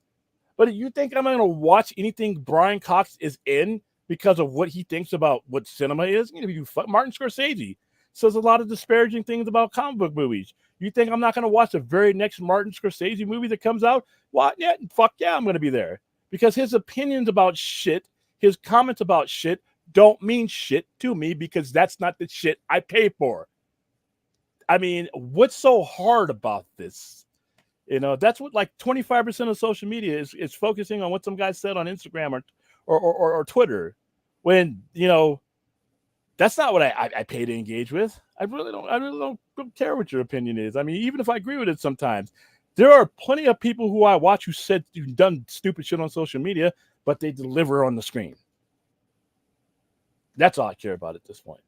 Speaker 2: But you think I'm going to watch anything Brian Cox is in because of what he thinks about what cinema is? Martin Scorsese says a lot of disparaging things about comic book movies. You think I'm not going to watch the very next Martin Scorsese movie that comes out? What? Yeah, fuck yeah, I'm going to be there. Because his opinions about shit, his comments about shit don't mean shit to me because that's not the shit I pay for. I mean, what's so hard about this? That's what like 25% of social media is focusing on what some guy said on Instagram or Twitter. When, that's not what I pay to engage with. I really don't care what your opinion is. I mean, even if I agree with it sometimes, there are plenty of people who I watch who've done stupid shit on social media, but they deliver on the screen. That's all I care about at this point.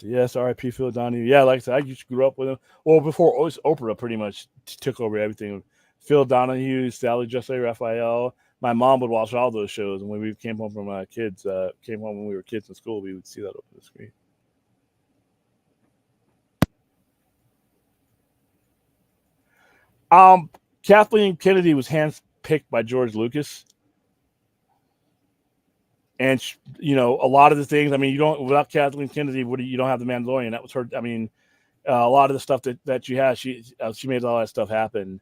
Speaker 2: Yes, R.I.P. Phil Donahue. Yeah, like I said, I used to grew up with him. Well, before Oprah pretty much took over everything. Phil Donahue, Sally Jesse Raphael. My mom would watch all those shows, and when we came home from came home when we were kids in school, we would see that over the screen. Kathleen Kennedy was picked by George Lucas. And, you know, a lot of the things, I mean, you don't, without Kathleen Kennedy, you don't have the Mandalorian. That was her. I mean, a lot of the stuff that you had, she made all that stuff happen.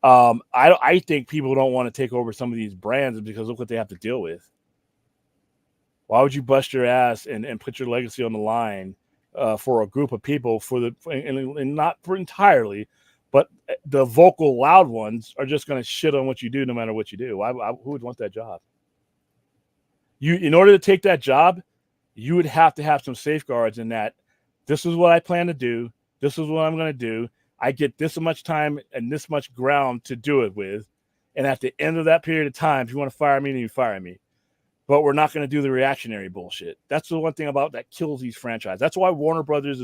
Speaker 2: I think people don't want to take over some of these brands because look what they have to deal with. Why would you bust your ass and put your legacy on the line for a group of people and not for entirely, but the vocal loud ones are just going to shit on what you do no matter what you do. Who would want that job? In order to take that job, you would have to have some safeguards in that this is what I plan to do. This is what I'm going to do. I get this much time and this much ground to do it with. And at the end of that period of time, if you want to fire me, then you fire me. But we're not going to do the reactionary bullshit. That's the one thing about that kills these franchises. That's why Warner Brothers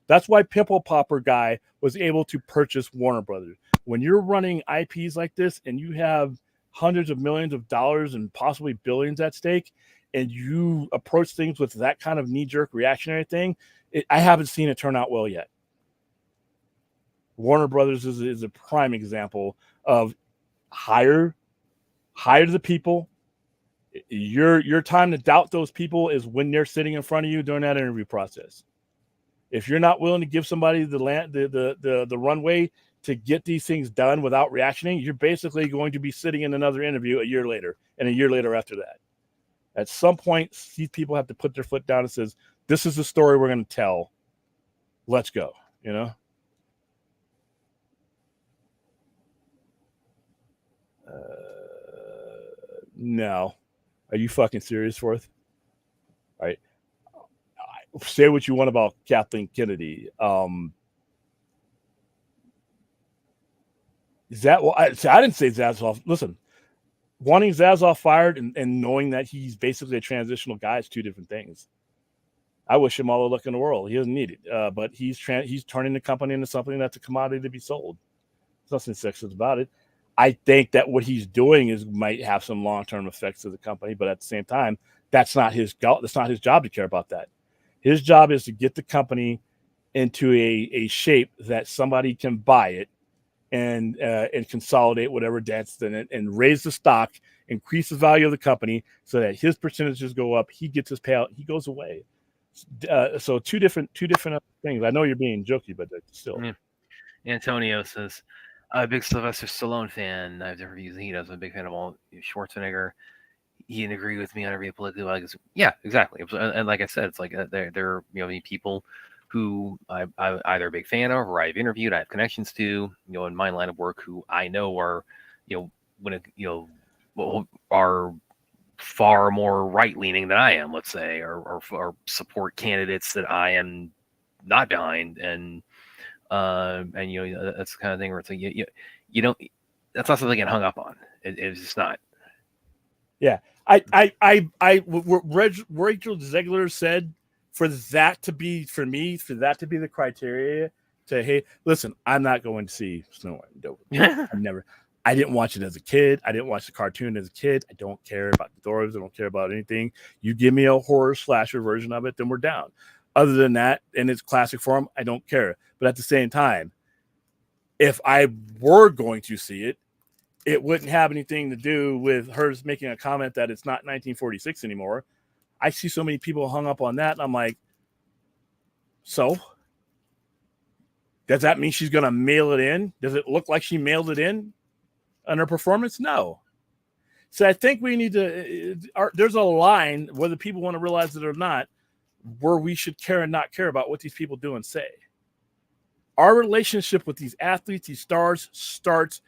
Speaker 2: that's why Pimple Popper guy was able to purchase Warner Brothers. When you're running IPs like this and you have hundreds of millions of dollars and possibly billions at stake, and you approach things with that kind of knee-jerk reactionary thing, I haven't seen it turn out well yet. Warner Brothers is a prime example of hire the people. Your time to doubt those people is when they're sitting in front of you during that interview process. If you're not willing to give somebody the runway to get these things done without reactioning, you're basically going to be sitting in another interview a year later and a year later after that. At some point, these people have to put their foot down and says, this is the story we're going to tell. Let's go, you know? No. Are you fucking serious, Forth? All right. Say what you want about Kathleen Kennedy. Is that well? I didn't say Zaslav. Listen, wanting Zaslav fired and knowing that he's basically a transitional guy is two different things. I wish him all the luck in the world. He doesn't need it, but he's turning the company into something that's a commodity to be sold. There's nothing sexist about it. I think that what he's doing might have some long-term effects to the company, but at the same time, that's not his job to care about that. His job is to get the company into a shape that somebody can buy it and consolidate whatever debts in it and raise the stock, increase the value of the company so that his percentages go up. He gets his payout. He goes away. So two different things. I know you're being jokey, but still.
Speaker 3: Yeah. Antonio says, I'm a big Sylvester Stallone fan. I've never used he does. I'm a big fan of all Schwarzenegger. He didn't agree with me on every political. Yeah, exactly. And like I said, it's like they're people who I'm either a big fan of or I've interviewed, I have connections to, in my line of work, who I know are, are far more right leaning than I am, let's say, or support candidates that I am not behind, and that's the kind of thing where it's like you don't. That's not something to get hung up on. It's just not.
Speaker 2: Yeah, Rachel Zegler said for that to be the criteria to, hey, listen, I'm not going to see Snow White. I didn't watch it as a kid. I didn't watch the cartoon as a kid. I don't care about the dwarves. I don't care about anything. You give me a horror slasher version of it, then we're down. Other than that, in its classic form, I don't care. But at the same time, if I were going to see it, it wouldn't have anything to do with her making a comment that it's not 1946 anymore. I see so many people hung up on that, and I'm like, so? Does that mean she's going to mail it in? Does it look like she mailed it in on her performance? No. So I think we need to, there's a line, whether people want to realize it or not, where we should care and not care about what these people do and say. Our relationship with these athletes, these stars, starts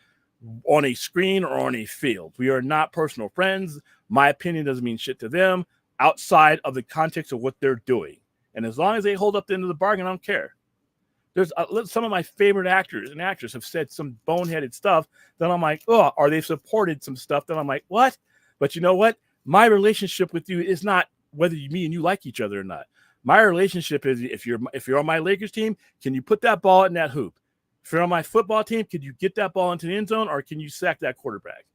Speaker 2: on a screen or on a field. We are not personal friends. My opinion doesn't mean shit to them outside of the context of what they're doing. And as long as they hold up the end of the bargain, I don't care. There's some of my favorite actors and actresses have said some boneheaded stuff. Then I'm like, oh, or they've supported some stuff. Then I'm like, what? But you know what? My relationship with you is not whether me and you like each other or not. My relationship is if you're on my Lakers team, can you put that ball in that hoop? If you're on my football team, could you get that ball into the end zone or can you sack that quarterback?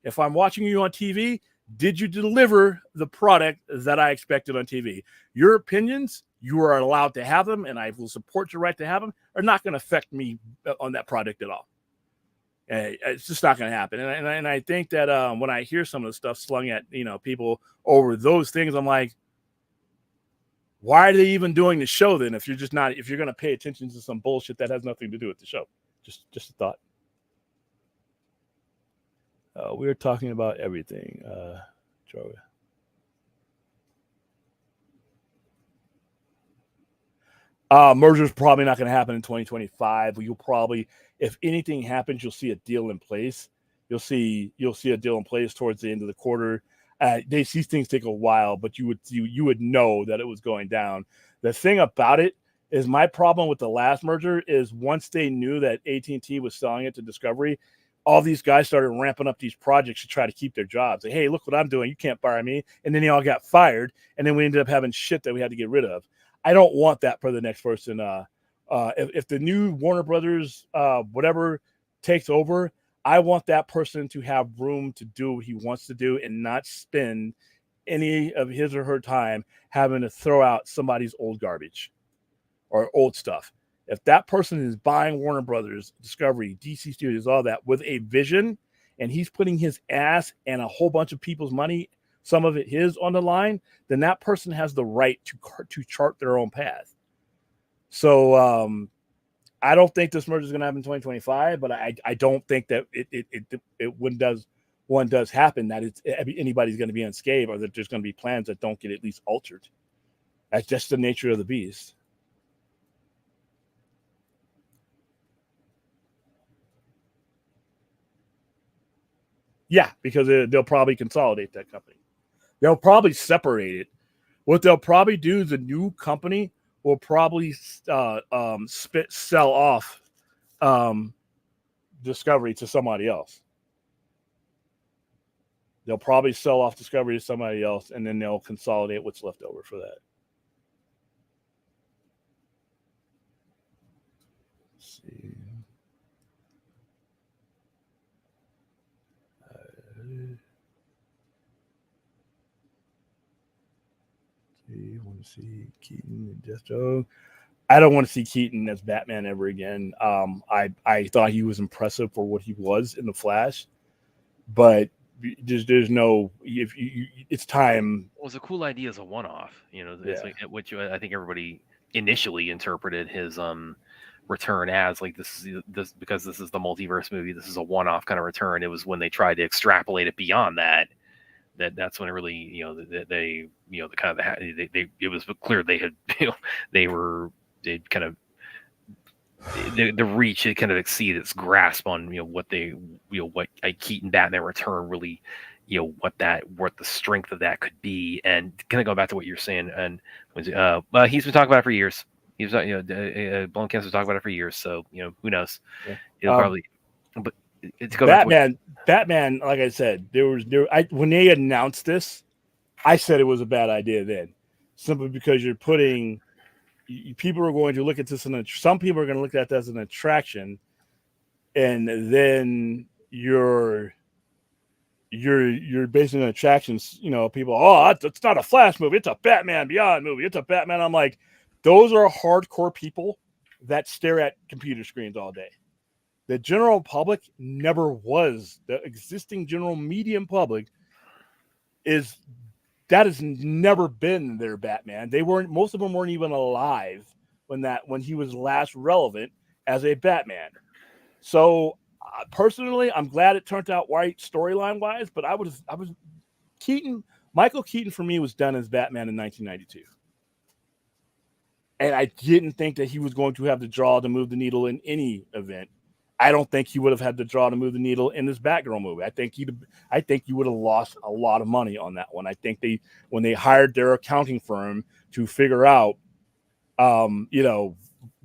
Speaker 2: If I'm watching you on TV, did you deliver the product that I expected on TV? Your opinions, you are allowed to have them, and I will support your right to have them, are not going to affect me on that product at all. It's just not going to happen. And I think that when I hear some of the stuff slung at people over those things, I'm like, why are they even doing the show then? If you're going to pay attention to some bullshit that has nothing to do with the show, just a thought. We're talking about everything, Joe. Merger's probably not going to happen in 2025. You'll probably, if anything happens, you'll see a deal in place. You'll see a deal in place towards the end of the quarter. These things take a while, but you would know that it was going down. The thing about it is, my problem with the last merger is once they knew that AT&T was selling it to Discovery, all these guys started ramping up these projects to try to keep their jobs. Like, hey, look what I'm doing. You can't fire me. And then they all got fired. And then we ended up having shit that we had to get rid of. I don't want that for the next person. If the new Warner Brothers, whatever takes over, I want that person to have room to do what he wants to do and not spend any of his or her time having to throw out somebody's old garbage or old stuff. If that person is buying Warner Brothers, Discovery, DC Studios, all that with a vision, and he's putting his ass and a whole bunch of people's money, some of it his, on the line, then that person has the right to chart their own path. So I don't think this merger is going to happen in 2025, but I don't think that when one does happen, that anybody's going to be unscathed, or that there's going to be plans that don't get at least altered. That's just the nature of the beast. Yeah, because they'll probably consolidate that company. They'll probably separate it. What they'll probably do is the new company will probably sell off Discovery to somebody else. They'll probably sell off Discovery to somebody else, and then they'll consolidate what's left over for that. Let's see. You want to see Keaton and Deathstroke? I don't want to see Keaton as Batman ever again. I thought he was impressive for what he was in the Flash, but there's no. It's time.
Speaker 3: It was a cool idea as a one-off,
Speaker 2: Yeah.
Speaker 3: like, which I think everybody initially interpreted his return as, like, this because this is the multiverse movie. This is a one-off kind of return. It was when they tried to extrapolate it beyond that's when it really, they it was clear they had, the reach, it kind of exceeded its grasp on, what Keaton Batman Return really, what the strength of that could be. And kind of go back to what you're saying, and he's been talking about it for years. He was, Blomkamp was talking about it for years. So, who knows?
Speaker 2: Yeah.
Speaker 3: It'll probably, but it's
Speaker 2: Batman, like I said, when they announced this, I said it was a bad idea then, simply because you're putting, people are going to look at this, and some people are going to look at that as an attraction, and then you're basing on attractions. People, it's not a Flash movie, it's a Batman Beyond movie, it's a Batman. I'm like, those are hardcore people that stare at computer screens all day. The general public never was. The existing general medium public has never been their Batman. Most of them weren't even alive when he was last relevant as a Batman. So personally, I'm glad it turned out right storyline wise, but Michael Keaton for me was done as Batman in 1992. And I didn't think that he was going to have the draw to move the needle in any event. I don't think he would have had the draw to move the needle in this Batgirl movie. I think you would have lost a lot of money on that one. I think when they hired their accounting firm to figure out,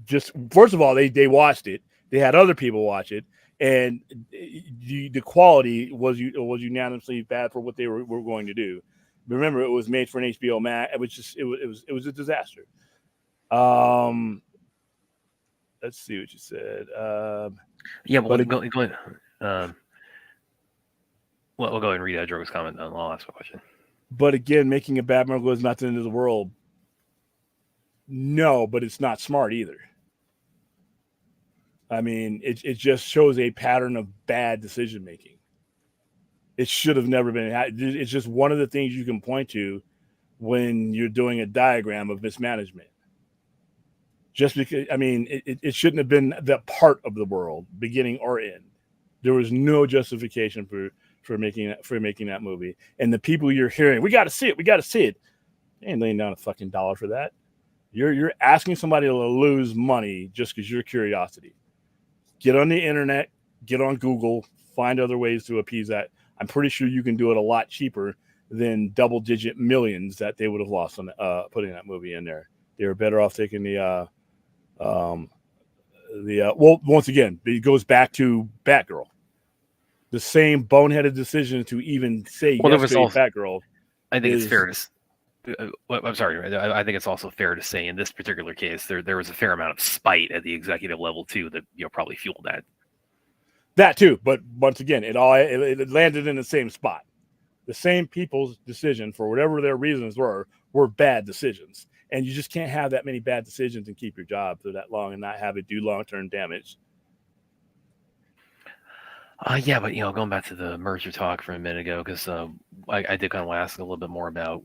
Speaker 2: just first of all, they watched it. They had other people watch it, and the quality was unanimously bad for what they were going to do. Remember, it was made for an HBO Max. It was a disaster. Let's see what you said.
Speaker 3: Yeah, but go ahead. We'll go ahead and read Drogo's comment, and I'll ask a question.
Speaker 2: But again, making a Batman is not the end of the world. No, but it's not smart either. I mean, it just shows a pattern of bad decision making. It should have never been. It's just one of the things you can point to when you're doing a diagram of mismanagement. Just because, I mean, it shouldn't have been that part of the world, beginning or end. There was no justification for making that movie. And the people you're hearing, we got to see it, we got to see it. They ain't laying down a fucking dollar for that. You're asking somebody to lose money just because your curiosity. Get on the internet, get on Google, find other ways to appease that. I'm pretty sure you can do it a lot cheaper than double-digit millions that they would have lost on putting that movie in there. They were better off taking well, once again, it goes back to Batgirl. The same boneheaded decision to even say
Speaker 3: Well, there
Speaker 2: yes
Speaker 3: was
Speaker 2: to
Speaker 3: also,
Speaker 2: Batgirl.
Speaker 3: I think it's fair to. I'm sorry. I think it's also fair to say in this particular case, there was a fair amount of spite at the executive level too that probably fueled that.
Speaker 2: That too, but once again, it landed in the same spot. The same people's decision, for whatever their reasons were bad decisions. And you just can't have that many bad decisions and keep your job for that long and not have it do long-term damage.
Speaker 3: Yeah, but going back to the merger talk from a minute ago, because I did kind of want to ask a little bit more about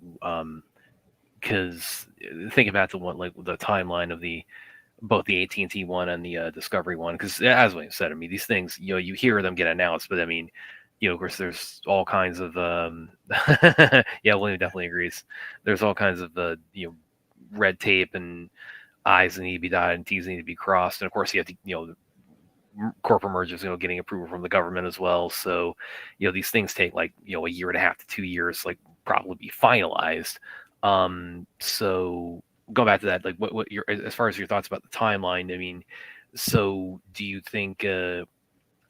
Speaker 3: because thinking about the timeline of both the AT&T one and the Discovery one, because as we said, I mean, these things, you hear them get announced, but I mean, of course, there's all kinds of yeah, William definitely agrees. There's all kinds of red tape and I's that need to be dotted and T's that need to be crossed, and of course, you have to corporate mergers, getting approval from the government as well. So, these things take like a year and a half to 2 years, like probably be finalized. So going back to that, like what your as far as your thoughts about the timeline, I mean, so do you think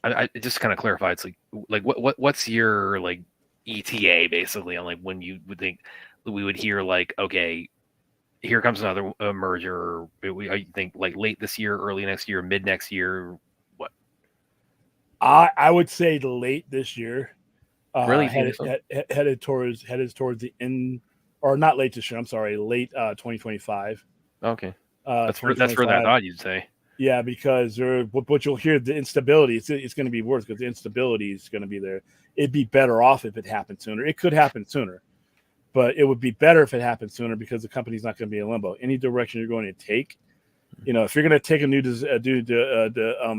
Speaker 3: I just kind of clarify, it's like what's your like ETA basically on like when you would think we would hear like, okay, here comes another merger? I think like late this year, early next year, mid next year. What?
Speaker 2: I would say late this year.
Speaker 3: Really?
Speaker 2: Headed towards the end, or not late this year. I'm sorry, late 2025.
Speaker 3: Okay, that's further than I thought you'd say.
Speaker 2: Yeah, because what you'll hear, the instability, it's going to be worse because the instability is going to be there. It'd be better off if it happened sooner. It could happen sooner, but it would be better if it happened sooner because the company's not going to be in limbo. Any direction you're going to take, if you're going to take a new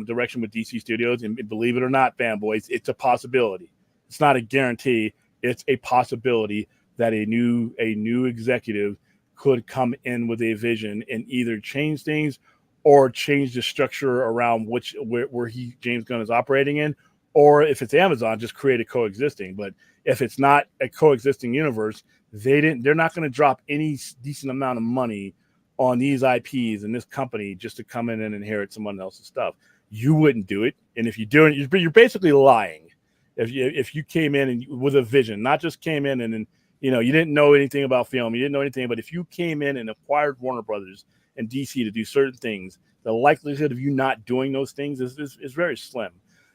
Speaker 2: direction with DC Studios, and believe it or not, fanboys, it's a possibility. It's not a guarantee. It's a possibility that a new executive could come in with a vision and either change things or change the structure around where James Gunn is operating in, or if it's Amazon, just create a coexisting. But if it's not a coexisting universe, they're not going to drop any decent amount of money on these IPs and this company just to come in and inherit someone else's stuff. You wouldn't do it, and if you do it, you're basically lying. If you came in and with a vision, not just came in and then you didn't know anything about film, you didn't know anything, but if you came in and acquired Warner Brothers and DC to do certain things, the likelihood of you not doing those things is very slim.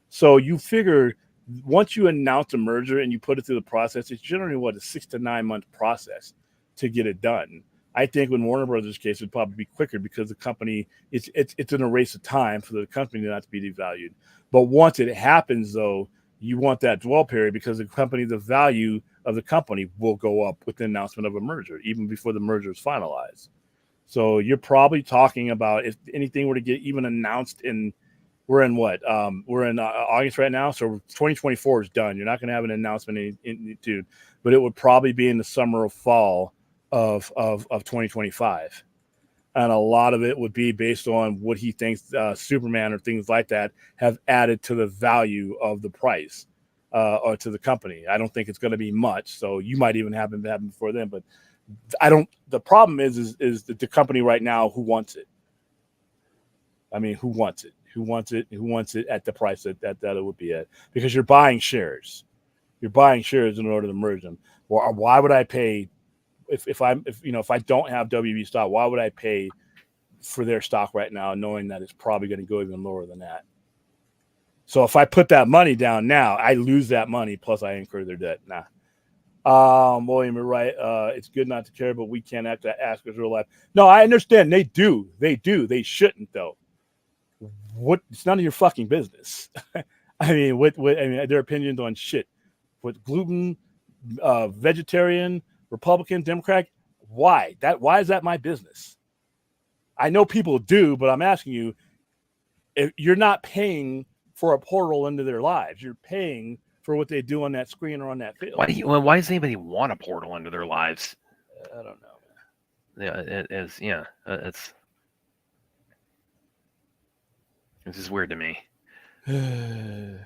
Speaker 2: So you figure once you announce a merger and you put it through the process, it's generally a 6 to 9 month process to get it done. I think in Warner Brothers' case, it'd probably be quicker because the company it's in a race of time for the company not to be devalued. But once it happens, though, you want that dwell period because the value of the company will go up with the announcement of a merger, even before the merger is finalized. So you're probably talking about if anything were to get even announced we're in what? We're in August right now. So 2024 is done. You're not going to have an announcement but it would probably be in the summer or fall of 2025. And a lot of it would be based on what he thinks Superman or things like that have added to the value of the price or to the company. I don't think it's going to be much. So you might even have it happen before then. But the problem is that the company right now, who wants it? I mean, who wants it? Who wants it? Who wants it at the price that it would be at? Because you're buying shares. You're buying shares in order to merge them. Or why would I pay if I don't have WB stock? Why would I pay for their stock right now, knowing that it's probably going to go even lower than that? So if I put that money down now, I lose that money. Plus, I incur their debt. Nah. William, you're right. It's good not to care, but we can't ask as real life. No, I understand. They do. They shouldn't, though. what? It's none of your fucking business. I mean, I mean, their opinions on shit. With gluten, vegetarian, Republican, Democrat. Why? Why is that my business? I know people do, but I'm asking you, if you're not paying for a portal into their lives, you're paying for what they do on that screen or on that field.
Speaker 3: Why does anybody want a portal into their lives?
Speaker 2: I don't know.
Speaker 3: Yeah, it's just weird to me. Yeah.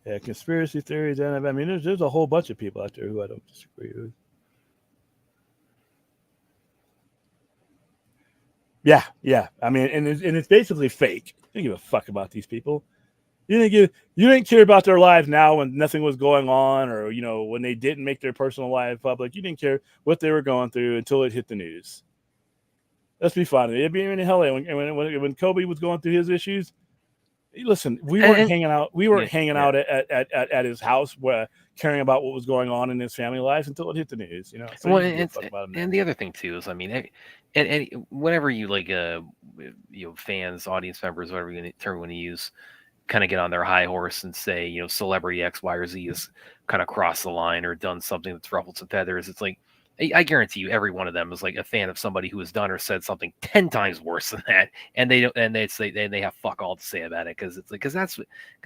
Speaker 2: Yeah, conspiracy theories. And I mean, there's a whole bunch of people out there who I don't disagree with. Yeah. I mean, and it's basically fake. You don't give a fuck about these people. You didn't care about their lives now when nothing was going on, or when they didn't make their personal life public. You didn't care what they were going through until it hit the news. Let's be funny. It'd be in hell when Kobe was going through his issues. Listen, we weren't hanging out. We weren't hanging out at his house, caring about what was going on in his family life until it hit the news. So
Speaker 3: well, and the other thing too is, I mean, and whenever you fans, audience members, whatever term you want to use, kind of get on their high horse and say, celebrity X, Y, or Z has kind of crossed the line or done something that's ruffled some feathers. It's like, I guarantee you, every one of them is like a fan of somebody who has done or said something 10 times worse than that, and they don't, and they have fuck all to say about it, because it's like, because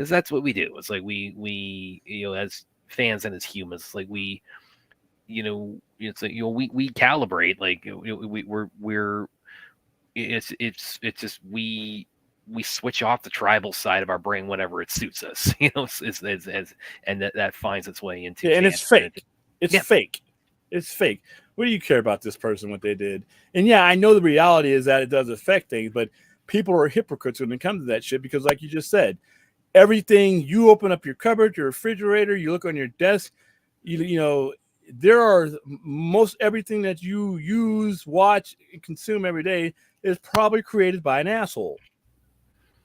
Speaker 3: that's what we do. It's like we as fans and as humans, it's like we calibrate, like it's just we switch off the tribal side of our brain whenever it suits us, and that finds its way into
Speaker 2: and it's fake. It's fake. It's fake. What do you care about this person, what they did? And yeah, I know the reality is that it does affect things, but people are hypocrites when it comes to that shit, because like you just said, everything, you open up your cupboard, your refrigerator, you look on your desk, there are most everything that you use, watch, and consume every day is probably created by an asshole.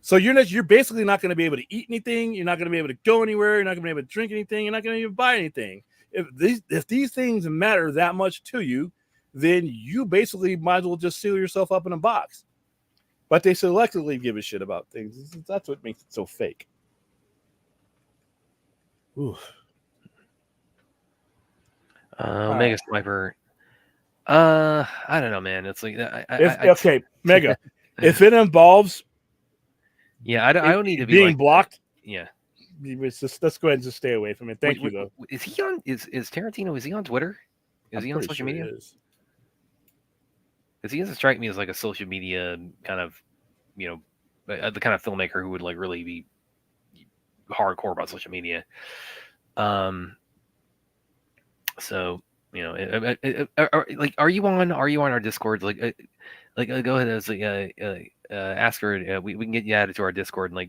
Speaker 2: So you're basically not going to be able to eat anything. You're not going to be able to go anywhere. You're not going to be able to drink anything. You're not going to even buy anything. If these things matter that much to you, then you basically might as well just seal yourself up in a box. But they selectively give a shit about things. That's what makes it so fake. Ooh.
Speaker 3: Mega Sniper. I don't know, man. It's like
Speaker 2: okay, Mega. If it involves,
Speaker 3: I don't need to be
Speaker 2: being blocked.
Speaker 3: Yeah.
Speaker 2: Let's go ahead and just stay away from it. Thank you, though.
Speaker 3: Is he on? Is Tarantino? Is he on Twitter? Is he on social media? Because he doesn't strike me as like a social media kind of, the kind of filmmaker who would like really be hardcore about social media. So are you on our Discord? Like go ahead, ask her. We can get you added to our Discord, and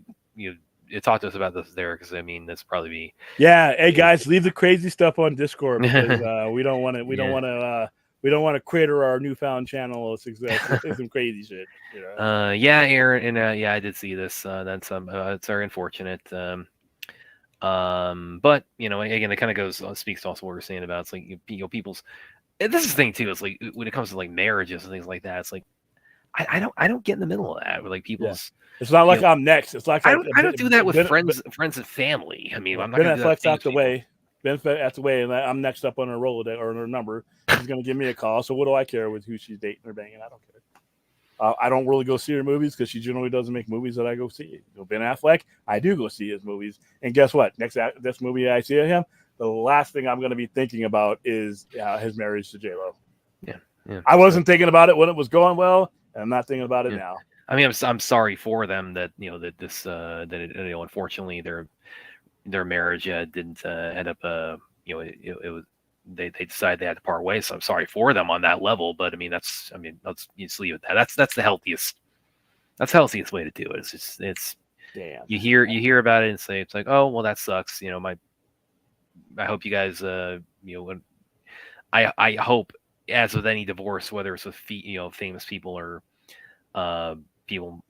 Speaker 3: talk to us about this there, because I mean, this probably be.
Speaker 2: Yeah, hey guys, leave the crazy stuff on Discord, because we don't want to crater our newfound channel of success with some crazy shit.
Speaker 3: Yeah, Aaron, and I did see this. That's it's very unfortunate. But again, it kind of speaks to also what we're saying about, it's like people's. And this is the thing too. It's like when it comes to like marriages and things like that, it's like I don't get in the middle of that with like people's. Yeah.
Speaker 2: It's not like I'm next. It's like
Speaker 3: I don't do that with friends and family. I mean, I'm not going to do that.
Speaker 2: out the way. Ben out the way, and I'm next up on her Rolodex or her number. She's going to give me a call. So what do I care with who she's dating or banging? I don't care. I don't really go see her movies, because she generally doesn't make movies that I go see. Ben Affleck, I do go see his movies, and guess what? Next movie I see of him, the last thing I'm going to be thinking about is his marriage to J-Lo.
Speaker 3: Yeah.
Speaker 2: I wasn't thinking about it when it was going well, and I'm not thinking about it now.
Speaker 3: I mean, I'm sorry for them that unfortunately their marriage didn't end up it was they decided they had to part ways. So I'm sorry for them on that level, but I mean let's just leave it at that. That's the healthiest way to do it. It's
Speaker 2: damn.
Speaker 3: You hear about it and say, it's like, oh well, that sucks. I hope you guys I hope, as with any divorce, whether it's with famous people or people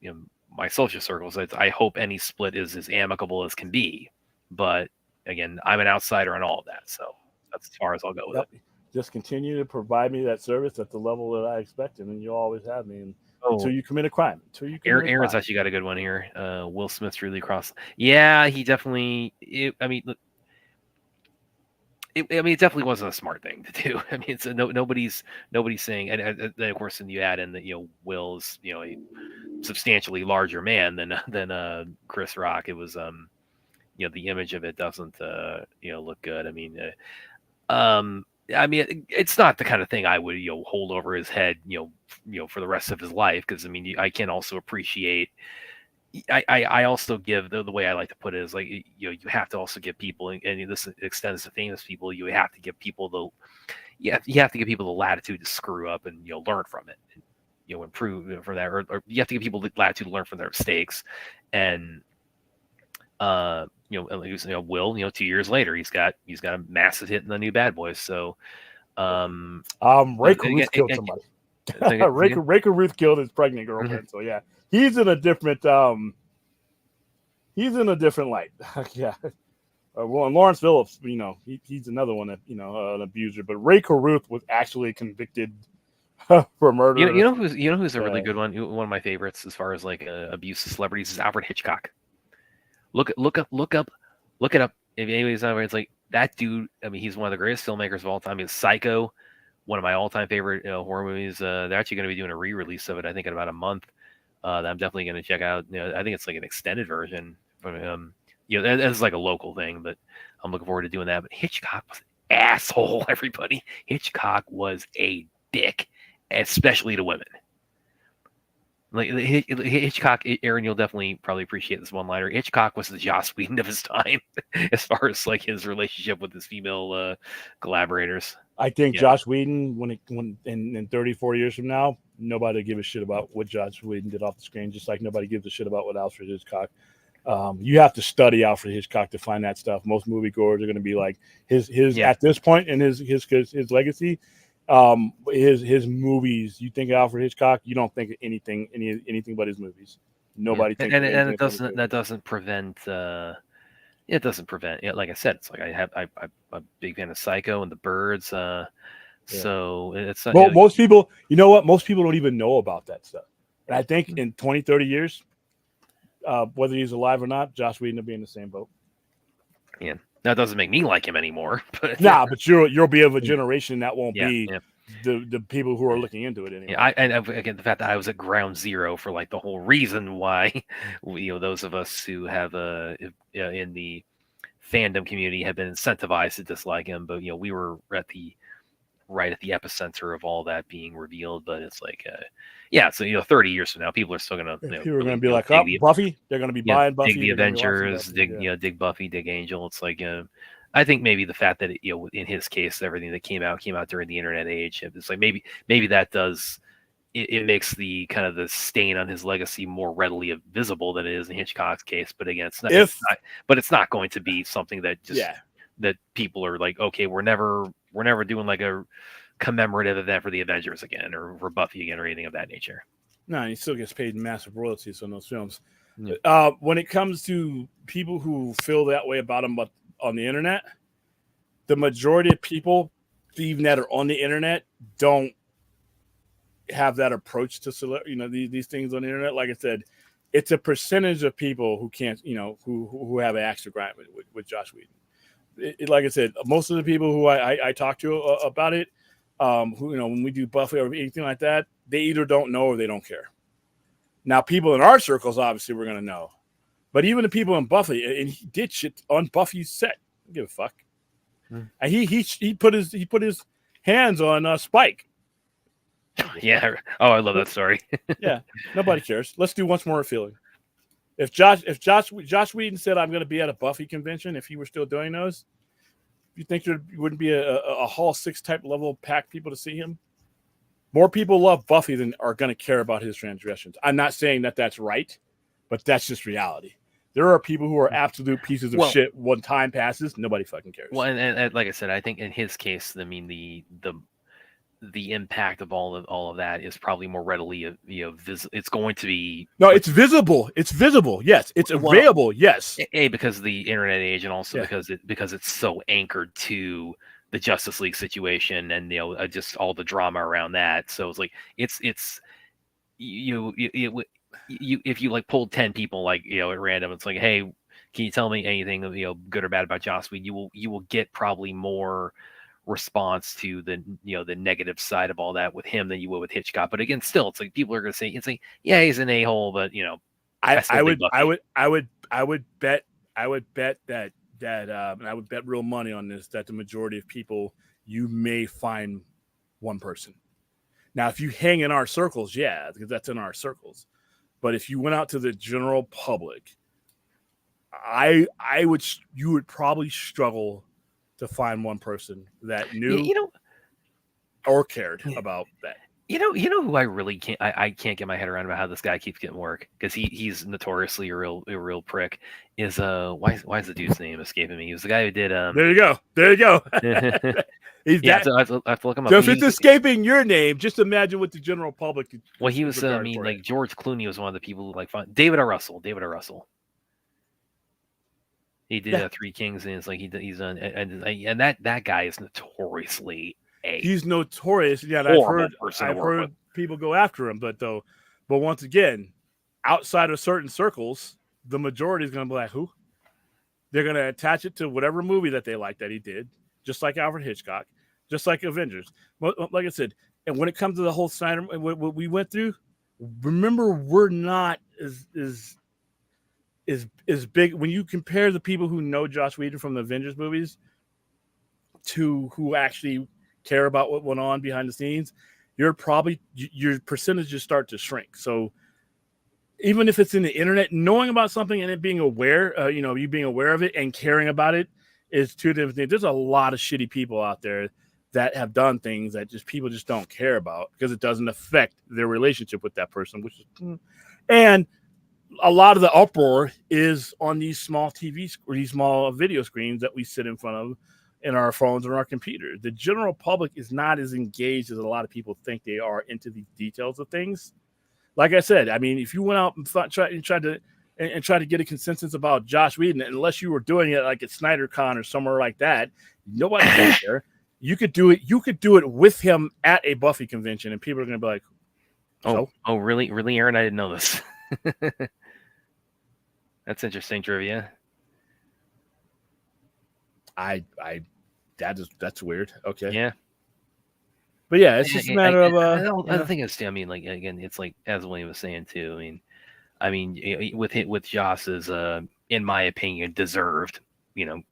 Speaker 3: my social circles, I hope any split is as amicable as can be. But again, I'm an outsider on all of that, so that's as far as I'll go with it.
Speaker 2: Just continue to provide me that service at the level that I expect, and you'll always have me. And until you commit a crime. Until you commit a
Speaker 3: Aaron's
Speaker 2: crime.
Speaker 3: actually got a good one here. Will Smith's really cross. Yeah, he definitely. I mean, it definitely wasn't a smart thing to do. I mean, it's nobody's saying, and then of course, then you add in that Will's a substantially larger man than Chris Rock. It was the image of it doesn't look good. It's not the kind of thing I would hold over his head for the rest of his life, because I can also appreciate. I also give the way I like to put it is like you have to also give people, and this extends to famous people. You have to give people you have to give people the latitude to screw up and learn from it, and, improve from that, or you have to give people the latitude to learn from their mistakes. And Will 2 years later he's got a massive hit in the new Bad Boys. So
Speaker 2: Ray Caruth killed somebody. Ray Caruth killed his pregnant girlfriend. So yeah, he's in a different light. Yeah. Well, and Lawrence Phillips, he's another one that an abuser. But Ray Caruth was actually convicted for murder.
Speaker 3: You know who's a really good one. One of my favorites as far as like abuse of celebrities is Alfred Hitchcock. Look it up. If anybody's not aware, it's like that dude. He's one of the greatest filmmakers of all time. He's Psycho, one of my all-time favorite horror movies. They're actually going to be doing a re-release of it, I think, in about a month. That I'm definitely going to check out. I think it's like an extended version from him. That's like a local thing, but I'm looking forward to doing that. But Hitchcock was an asshole, everybody. Hitchcock was a dick, especially to women. Like Hitchcock, Aaron, you'll definitely probably appreciate this one-liner. Hitchcock was the Joss Whedon of his time, as far as like his relationship with his female collaborators.
Speaker 2: I think Joss Whedon, when in 34 years from now, nobody will give a shit about what Joss Whedon did off the screen, just like nobody gives a shit about what Alfred Hitchcock. You have to study Alfred Hitchcock to find that stuff. Most moviegoers are going to be like his at this point in his legacy. His movies. You think of Alfred Hitchcock, you don't think of anything but his movies. Nobody thinks. And
Speaker 3: it doesn't prevent. It doesn't prevent. Like I said, it's like I'm a big fan of Psycho and The Birds. So it's
Speaker 2: most people. You know what? Most people don't even know about that stuff. And I think in 20, 30 years, whether he's alive or not, Joss Whedon will be in the same boat.
Speaker 3: Yeah. That doesn't make me like him anymore. But
Speaker 2: but you'll be of a generation that won't be the people who are looking into it anymore.
Speaker 3: Yeah, and again, the fact that I was at ground zero for like the whole reason why those of us who have in the fandom community have been incentivized to dislike him, but we were right at the epicenter of all that being revealed. But it's like so 30 years from now, people are still gonna
Speaker 2: people are gonna be like, Buffy. They're gonna be buying Buffy.
Speaker 3: Dig the Avengers, dig Buffy, dig Angel. It's like I think maybe the fact that in his case, everything that came out during the internet age. It's like maybe that does it makes the kind of the stain on his legacy more readily visible than it is in Hitchcock's case. But again, it's not going to be something that just that people are like, okay, we're never doing like a commemorative event for the Avengers again or for Buffy again or anything of that nature.
Speaker 2: No, he still gets paid massive royalties on those films. Yeah. When it comes to people who feel that way about him, but on the internet, the majority of people, even that are on the internet, don't have that approach to these things on the internet. Like I said, it's a percentage of people who can't, who have an axe to grind with Joss Whedon. Like I said, most of the people who I talk to about it, who when we do Buffy or anything like that, they either don't know or they don't care. Now, people in our circles, obviously, we're gonna know, but even the people in Buffy, and he did shit on Buffy's set. Don't give a fuck. And he put his hands on Spike.
Speaker 3: Yeah. Oh, I love that story.
Speaker 2: Yeah. Nobody cares. Let's do once more feeling. If Joss Whedon said, I'm going to be at a Buffy convention, if he were still doing those, you think there wouldn't be a Hall 6 type level packed people to see him? More people love Buffy than are going to care about his transgressions. I'm not saying that that's right, but that's just reality. There are people who are absolute pieces of shit. When time passes, nobody fucking cares.
Speaker 3: Well, and like I said, I think in his case, the impact of all of that is probably more readily it's going to be
Speaker 2: it's visible. It's visible. Yes, it's available. Yes,
Speaker 3: because of the internet age, and also because it's so anchored to the Justice League situation and just all the drama around that. So it's like it's if you like pulled 10 people like at random, it's like, hey, can you tell me anything good or bad about Joss Whedon? You will get probably more response to the the negative side of all that with him than you would with Hitchcock. But again, still, it's like people are going to say it's like, yeah, he's an a-hole, but I still think Buffy.
Speaker 2: I would bet that and I would bet real money on this that the majority of people, you may find one person. Now, if you hang in our circles, yeah, because that's in our circles. But if you went out to the general public, you would probably struggle to find one person that knew or cared about that.
Speaker 3: You know who I really can't I can't get my head around about how this guy keeps getting work, because he's notoriously a real prick. Is why is the dude's name escaping me? He was the guy who did
Speaker 2: There you go. He's
Speaker 3: I have to look him up.
Speaker 2: So if it's escaping your name, just imagine what the general public.
Speaker 3: Well, he was like George Clooney was one of the people who David O. Russell. He did Three Kings, and it's like he's done, and that guy is notoriously
Speaker 2: he's notorious. Yeah, I've heard people go after him, but once again, outside of certain circles, the majority is going to be like, who? They're going to attach it to whatever movie that they like that he did, just like Alfred Hitchcock, just like Avengers. Like I said, and when it comes to the whole Snyder, what we went through, remember, we're not is big when you compare the people who know Joss Whedon from the Avengers movies to who actually care about what went on behind the scenes. Your percentages start to shrink. So even if it's in the internet, knowing about something and it being aware, you being aware of it and caring about it is two different things. There's a lot of shitty people out there that have done things that people just don't care about because it doesn't affect their relationship with that person, and a lot of the uproar is on these small TVs or these small video screens that we sit in front of in our phones and our computers. The general public is not as engaged as a lot of people think they are into the details of things. Like I said, I mean, if you went out and tried to get a consensus about Joss Whedon, unless you were doing it like at SnyderCon or somewhere like that, nobody was there. You could do it. You could do it with him at a Buffy convention, and people are going to be like,
Speaker 3: "Oh, really, Aaron? I didn't know this." That's interesting trivia.
Speaker 2: That's weird. Okay.
Speaker 3: Yeah.
Speaker 2: But yeah, it's just a matter of
Speaker 3: the thing is, I mean, like, again, it's like as William was saying too. I mean, with Joss's, in my opinion, deserved,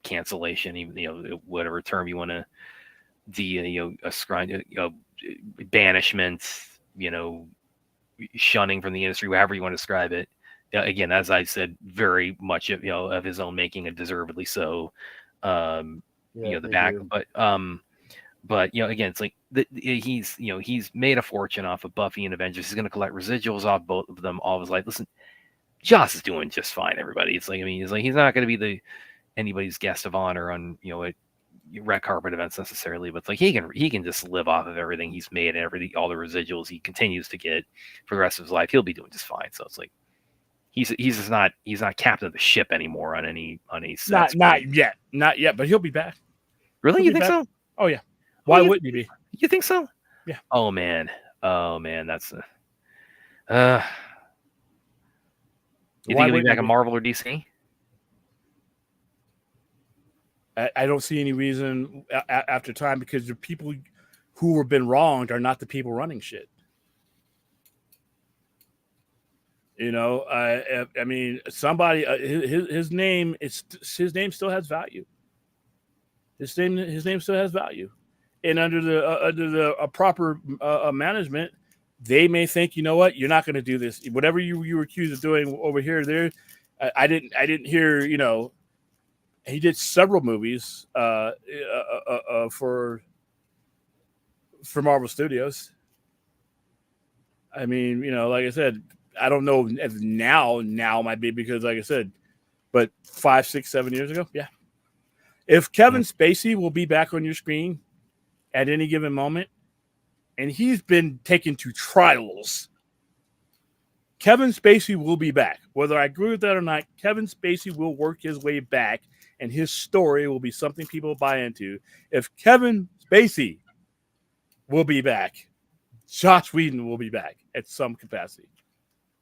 Speaker 3: cancellation, even whatever term you want to, ascribe, banishment, shunning from the industry, however you want to describe it. Again, as I said, very much of his own making, and deservedly so. But again, it's like he's made a fortune off of Buffy and Avengers. He's going to collect residuals off both of them all of his life. Listen, Joss is doing just fine. Everybody, it's like, I mean, he's not going to be anybody's guest of honor on at red carpet events necessarily, but it's like he can just live off of everything he's made and all the residuals he continues to get for the rest of his life. He'll be doing just fine. So it's like he's not captain of the ship anymore on any sets.
Speaker 2: Not yet, but he'll be back.
Speaker 3: Really, you think so?
Speaker 2: Oh yeah. Why wouldn't he be?
Speaker 3: You think so?
Speaker 2: Yeah.
Speaker 3: Oh man, that's you think he'll be back in Marvel or DC?
Speaker 2: I don't see any reason after time, because the people who have been wronged are not the people running shit. I mean, somebody his name still has value. His name still has value, and under the proper management, they may think, you know what, you're not going to do this. Whatever you were accused of doing over here, there, I didn't hear. He did several movies for Marvel Studios. I mean, like I said, I don't know if now might be, because like I said, but 5, 6, 7 years ago, yeah. If Kevin Spacey will be back on your screen at any given moment, and he's been taken to trials, Kevin Spacey will be back. Whether I agree with that or not, Kevin Spacey will work his way back, and his story will be something people buy into. If Kevin Spacey will be back, Josh Whedon will be back at some capacity.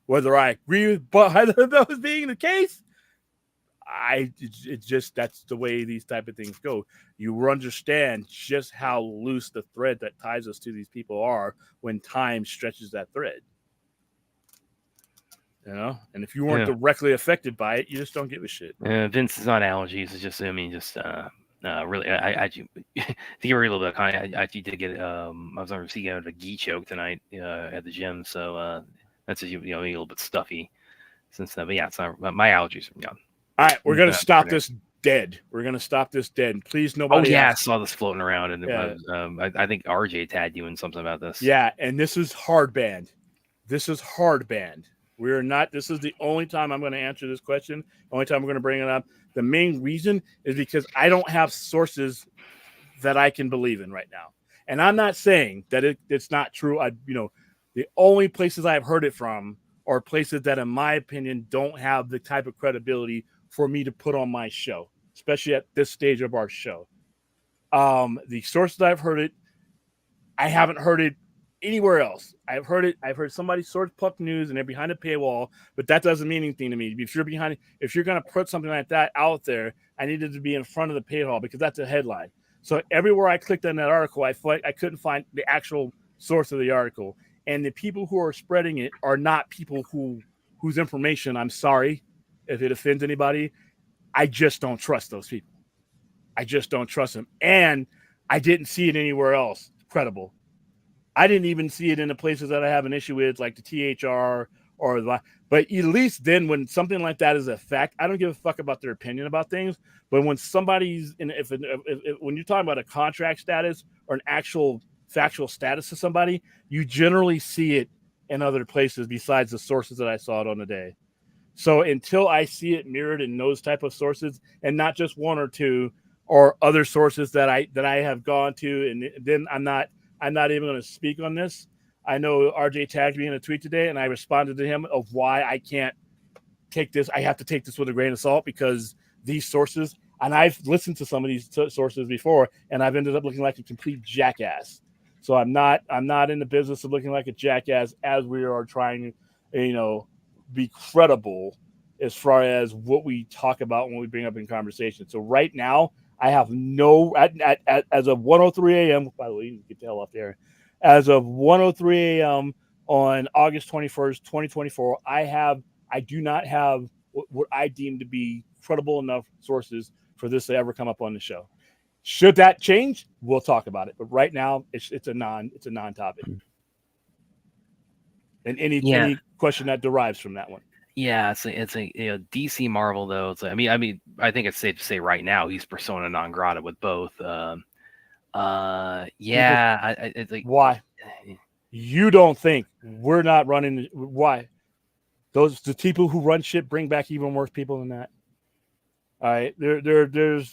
Speaker 2: Whether I agree with either of those being the case, that's the way these type of things go. You understand just how loose the thread that ties us to these people are when time stretches that thread. And if you weren't directly affected by it, you just don't give a shit.
Speaker 3: Vince is on allergies. It's just, really, I to give a little bit of context, I actually did get, I was on receiving a gi choke tonight at the gym, so that's just, a little bit stuffy since then. But yeah, it's not my allergies.
Speaker 2: All right, we're gonna stop this dead. We're gonna stop this dead. Please, nobody.
Speaker 3: I saw this floating around, and it was, I think RJ tagged you in something about this.
Speaker 2: Yeah, and this is hard banned. This is hard banned. We're not. This is the only time I'm going to answer this question. The only time I'm going to bring it up. The main reason is because I don't have sources that I can believe in right now, and I'm not saying that it's not true. The only places I've heard it from are places that, in my opinion, don't have the type of credibility for me to put on my show, especially at this stage of our show. The sources I've heard it, I haven't heard it anywhere else. I've heard somebody source Puck News and they're behind a paywall, but that doesn't mean anything to me. If you're going to put something like that out there, I needed to be in front of the paywall because that's a headline. So everywhere I clicked on that article, I couldn't find the actual source of the article. And the people who are spreading it are not people whose information, I'm sorry if it offends anybody, I just don't trust those people. I just don't trust them. And I didn't see it anywhere else credible. I didn't even see it in the places that I have an issue with, like the THR but at least then when something like that is a fact, I don't give a fuck about their opinion about things. But when somebody's when you're talking about a contract status or an actual factual status of somebody, you generally see it in other places besides the sources that I saw it on the day. So until I see it mirrored in those type of sources, and not just one or two or other sources that I have gone to, and then I'm not even going to speak on this. I know RJ tagged me in a tweet today, and I responded to him of why I can't take this. I have to take this with a grain of salt because these sources, and I've listened to some of these sources before, and I've ended up looking like a complete jackass. So I'm not in the business of looking like a jackass as we are trying to, be credible as far as what we talk about when we bring up in conversation. So right now, I have as of 1:03 a.m. By the way, you can get the hell off there. As of 1:03 a.m. on August 21st, 2024, I do not have what I deem to be credible enough sources for this to ever come up on the show. Should that change, we'll talk about it. But right now, it's a non-topic. And any question that derives from that one.
Speaker 3: Yeah, it's a DC Marvel though. I think it's safe to say right now he's persona non grata with both. It's like,
Speaker 2: why? You don't think we're not running? Why? The people who run shit bring back even worse people than that. All right, there's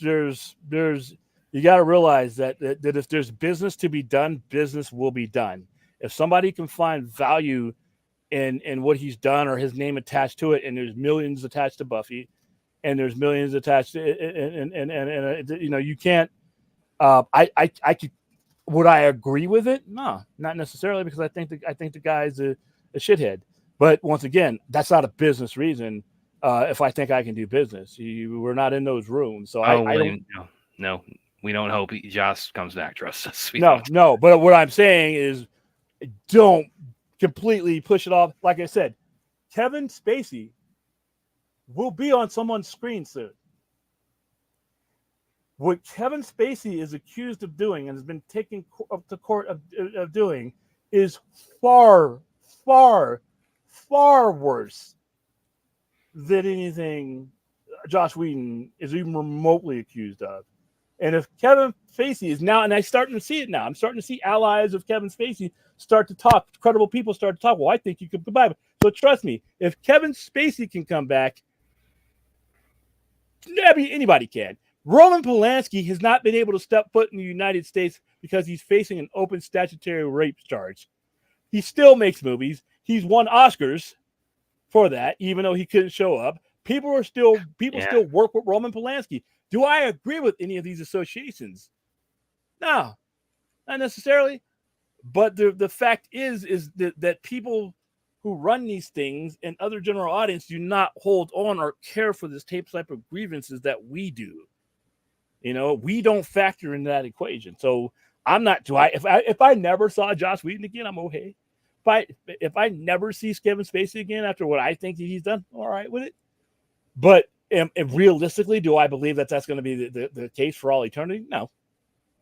Speaker 2: you got to realize that if there's business to be done, business will be done. If somebody can find value in what he's done or his name attached to it, and there's millions attached to Buffy, and there's millions attached to and you can't. I could. Would I agree with it? No, not necessarily, because I think the guy's a shithead. But once again, that's not a business reason. If I think I can do business, we're not in those rooms. So I don't.
Speaker 3: No, we don't hope Joss comes back. Trust us.
Speaker 2: No. But what I'm saying is, don't completely push it off. Like I said, Kevin Spacey will be on someone's screen soon. What Kevin Spacey is accused of doing and has been taken up to court of doing is far, far, far worse than anything Joss Whedon is even remotely accused of. And if Kevin Spacey is now, and I'm starting to see it now, I'm starting to see allies of Kevin Spacey start to talk, credible people start to talk, well, I think you could go back. So trust me, if Kevin Spacey can come back, anybody can. Roman Polanski has not been able to step foot in the United States because he's facing an open statutory rape charge. He still makes movies. He's won Oscars for that, even though he couldn't show up. People still work with Roman Polanski. Do I agree with any of these associations? No, not necessarily. But the fact is that people who run these things and other general audience do not hold on or care for this type of grievances that we do. We don't factor into that equation. So I'm not. Do I? If I never saw Joss Whedon again, I'm okay. If I never see Kevin Spacey again after what I think he's done, all right with it. But and realistically, do I believe that that's going to be the case for all eternity? No,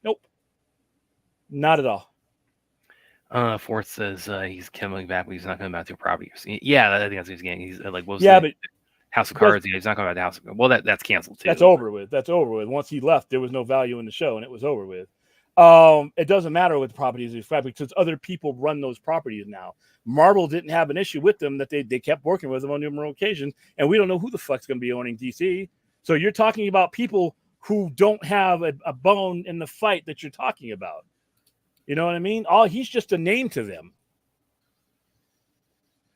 Speaker 2: nope, not at all.
Speaker 3: Forth says he's coming back, but he's not coming back to a property. Yeah, I think that's what he's getting. He's like, what was
Speaker 2: but
Speaker 3: House of Cards? Yeah, he's not coming back to House of Cards. Well, that's canceled too.
Speaker 2: That's over with. That's over with. Once he left, there was no value in the show, and it was over with. It doesn't matter what the properties are because other people run those properties now. Marvel didn't have an issue with them that they kept working with them on numerous occasions, and we don't know who the fuck's going to be owning DC. So you're talking about people who don't have a bone in the fight that you're talking about. You know what I mean? He's just a name to them.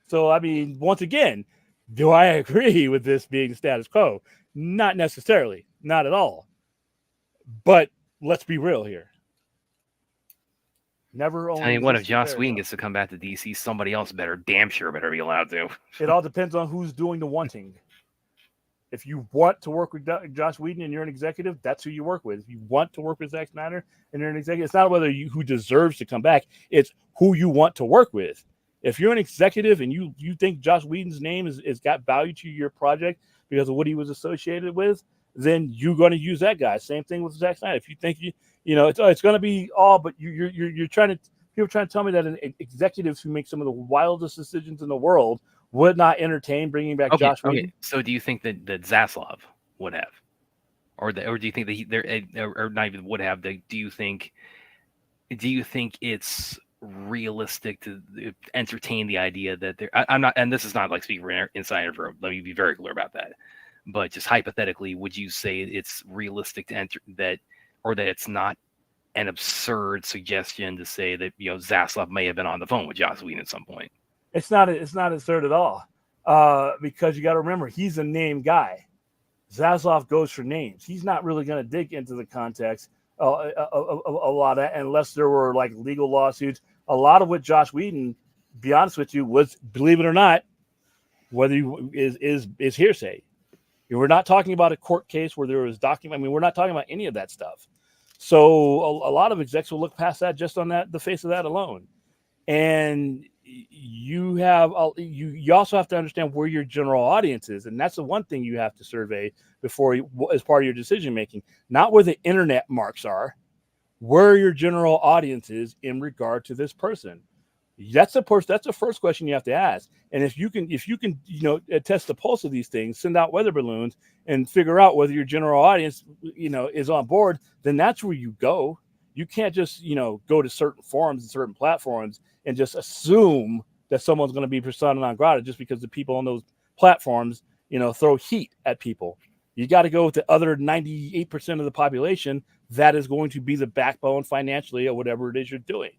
Speaker 2: So, I mean, once again, do I agree with this being status quo? Not necessarily. Not at all. But let's be real here. Never only.
Speaker 3: Tell you what, if Joss Whedon gets to come back to DC, somebody else damn sure better be allowed to.
Speaker 2: It all depends on who's doing the wanting. If you want to work with Joss Whedon and you're an executive, that's who you work with. If you want to work with Zack Snyder and you're an executive, it's not whether who deserves to come back. It's who you want to work with. If you're an executive and you think Joss Whedon's name is got value to your project because of what he was associated with, then you're going to use that guy. Same thing with Zack Snyder. If you think it's going to be all, but you're trying to tell me that executives who make some of the wildest decisions in the world would not entertain bringing back Joss Whedon.
Speaker 3: Okay. So do you think that Zaslav would have, or do you think that or not even would have? Do you think it's realistic to entertain the idea that I'm not, and this is not like speaking for Insider Pro. Let me be very clear about that. But just hypothetically, would you say it's realistic to enter that, or that it's not an absurd suggestion to say that Zaslav may have been on the phone with Joss Whedon at some point?
Speaker 2: It's not absurd at all, because you got to remember he's a name guy. Zaslav goes for names. He's not really going to dig into the context a lot of that unless there were like legal lawsuits. A lot of what Joss Whedon, be honest with you, was, believe it or not, whether is hearsay. We're not talking about a court case where there was document. I mean, we're not talking about any of that stuff. So a lot of execs will look past that just on the face of that alone. And you also have to understand where your general audience is, and that's the one thing you have to survey before as part of your decision making. Not where the internet marks are, where your general audience is in regard to this person. That's the first question you have to ask. And if you can test the pulse of these things, send out weather balloons and figure out whether your general audience is on board, then that's where you go. You can't just go to certain forums and certain platforms and just assume that someone's going to be persona non grata just because the people on those platforms throw heat at people. You got to go with the other 98% of the population that is going to be the backbone financially of whatever it is you're doing.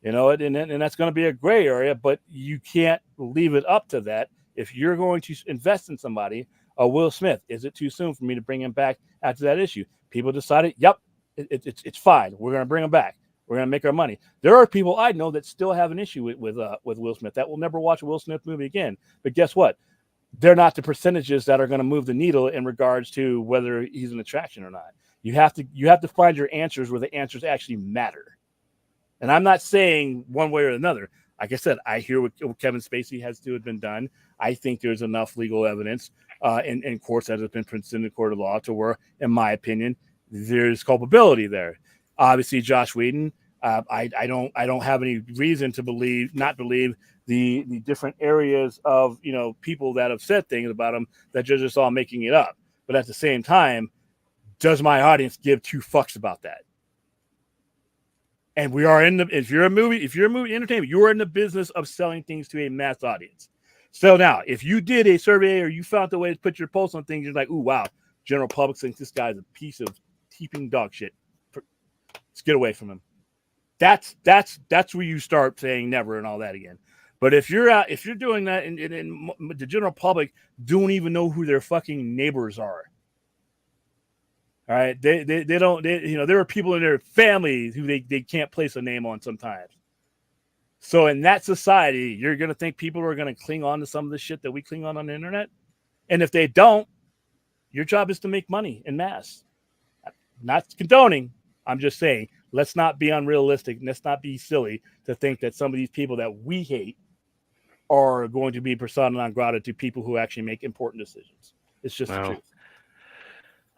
Speaker 2: And that's going to be a gray area, but you can't leave it up to that. If you're going to invest in somebody, Will Smith, is it too soon for me to bring him back after that issue? People decided, yep, it's fine. We're going to bring him back. We're going to make our money. There are people I know that still have an issue with Will Smith that will never watch a Will Smith movie again. But guess what? They're not the percentages that are going to move the needle in regards to whether he's an attraction or not. You have to find your answers where the answers actually matter. And I'm not saying one way or another. Like I said, I hear what Kevin Spacey has to have been done. I think there's enough legal evidence in courts that has been presented in the court of law to where, in my opinion, there's culpability there. Obviously, Joss Whedon, I don't have any reason to not believe the different areas of people that have said things about him that you're just all making it up. But at the same time, does my audience give two fucks about that? And we are if you're a movie entertainment, you are in the business of selling things to a mass audience. So now, if you did a survey or you found a way to put your pulse on things, you're like, ooh, wow, general public thinks this guy's a piece of heaping dog shit. Let's get away from him. That's where you start saying never and all that again. But if you're doing that and the general public don't even know who their fucking neighbors are, All right, they don't there are people in their families who they can't place a name on sometimes. So in that society, you're gonna think people are gonna cling on to some of the shit that we cling on the internet, and if they don't, your job is to make money in mass. Not condoning. I'm just saying, let's not be unrealistic. Let's not be silly to think that some of these people that we hate are going to be persona non grata to people who actually make important decisions. It's just the truth.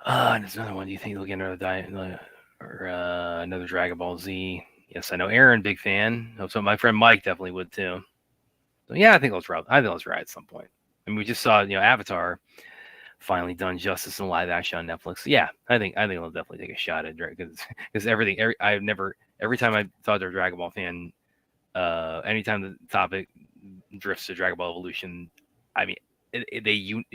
Speaker 3: And there's another one. Do you think they'll get another another Dragon Ball Z? Yes, I know Aaron, big fan. So my friend Mike definitely would too. So yeah, I think let's try. I think let's try at some point. I mean, we just saw Avatar finally done justice in live action on Netflix. Yeah, I think I'll definitely take a shot at Dragon because every time I thought they're a Dragon Ball fan, anytime the topic drifts to Dragon Ball Evolution, I mean,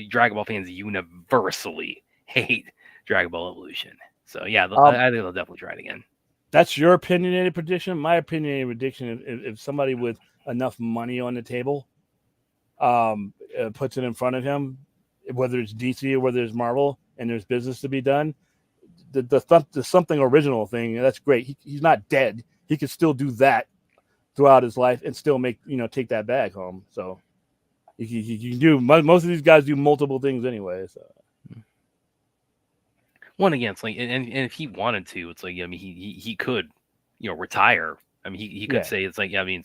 Speaker 3: Dragon Ball fans universally hate Dragon Ball Evolution. So yeah, I think they'll definitely try it again.
Speaker 2: That's your opinionated prediction. My opinionated prediction: if somebody with enough money on the table, puts it in front of him, whether it's DC or whether it's Marvel, and there's business to be done, the something original thing, that's great. He's not dead. He could still do that throughout his life and still make take that bag home. So you can do most of these guys do multiple things anyway. So.
Speaker 3: One again, it's like, and if he wanted to, it's like, I mean, he could, retire. I mean, he could say, it's like, I mean,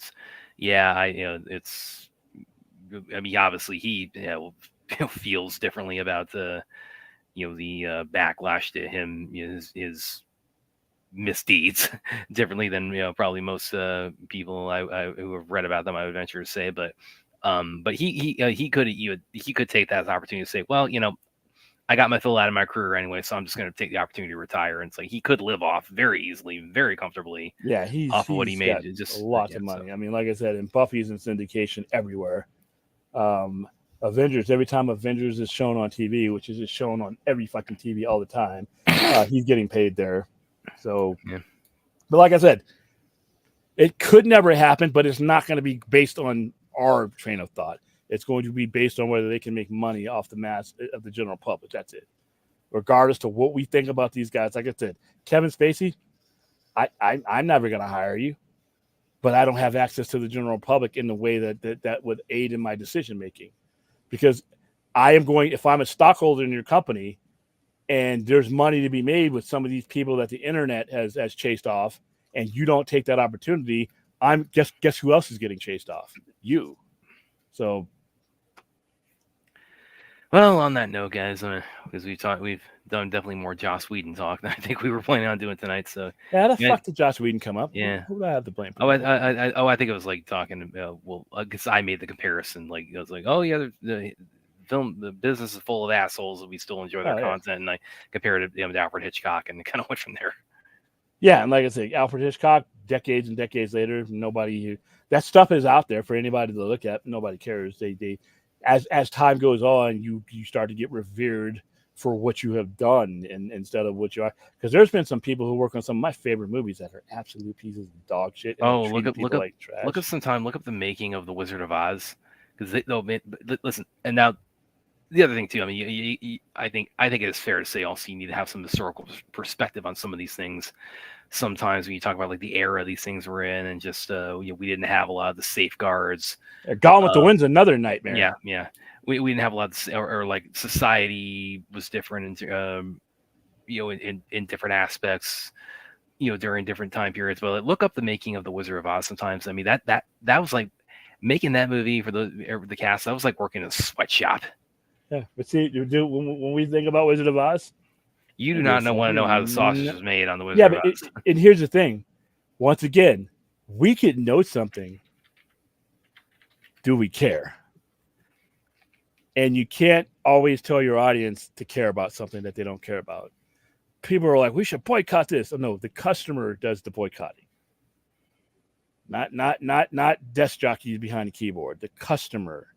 Speaker 3: it's, I mean, obviously he feels differently about the backlash to him, his misdeeds differently than probably most people who have read about them, I would venture to say, but he could take that as an opportunity to say, well, I got my fill out of my career anyway, so I'm just going to take the opportunity to retire. And it's like he could live off very easily, very comfortably.
Speaker 2: Yeah,
Speaker 3: off of what he made.
Speaker 2: Just lots of money. So. I mean, like I said, and Buffy's in syndication everywhere. Avengers, every time Avengers is shown on TV, which is just shown on every fucking TV all the time, he's getting paid there. So, but like I said, it could never happen, but it's not going to be based on our train of thought. It's going to be based on whether they can make money off the mass of the general public. That's it. Regardless to what we think about these guys, like I said, Kevin Spacey, I'm never going to hire you, but I don't have access to the general public in the way that would aid in my decision making, because if I'm a stockholder in your company, and there's money to be made with some of these people that the internet has chased off, and you don't take that opportunity, guess who else is getting chased off? You. So.
Speaker 3: Well, on that note, guys, because we've done definitely more Joss Whedon talk than I think we were planning on doing tonight. So
Speaker 2: how the fuck did Joss Whedon come up?
Speaker 3: Yeah,
Speaker 2: who do I have to blame?
Speaker 3: I think it was like talking. Because I made the comparison. Like I was like, oh yeah, the business is full of assholes, and we still enjoy their content. And I compared it to Alfred Hitchcock, and kind of went from there.
Speaker 2: Yeah, and like I say, Alfred Hitchcock, decades and decades later, that stuff is out there for anybody to look at. Nobody cares. As time goes on, you start to get revered for what you have done, and instead of what you are. Because there's been some people who work on some of my favorite movies that are absolute pieces of dog shit.
Speaker 3: Look up the making of The Wizard of Oz, because listen. And now the other thing too, I mean, I think it is fair to say also you need to have some historical perspective on some of these things. Sometimes when you talk about like the era these things were in, and just we didn't have a lot of the safeguards.
Speaker 2: Gone with the Wind's another nightmare.
Speaker 3: Yeah. We didn't have a lot of, or like society was different, in different aspects, during different time periods. But look up the making of The Wizard of Oz. Sometimes, I mean, that was like making that movie for the cast. That was like working in a sweatshop.
Speaker 2: Yeah, but see, when we think about Wizard of Oz,
Speaker 3: you do not want to know how the sausage was made on the Wizard of Oz.
Speaker 2: And here's the thing. Once again, we could know something. Do we care? And you can't always tell your audience to care about something that they don't care about. People are like, we should boycott this. Oh, no, the customer does the boycotting. Not desk jockeys behind the keyboard. The customer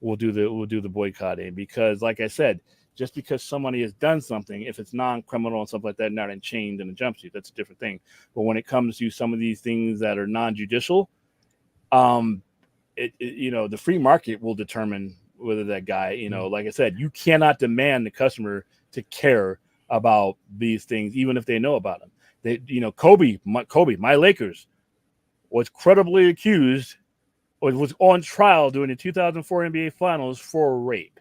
Speaker 2: will do the boycotting, because, like I said, just because somebody has done something, if it's non-criminal and stuff like that, not chained in a jumpsuit, that's a different thing. But when it comes to some of these things that are non-judicial, the free market will determine whether that guy, like I said, you cannot demand the customer to care about these things, even if they know about them. They, Kobe, my Lakers, was credibly accused, or was on trial during the 2004 NBA Finals for rape.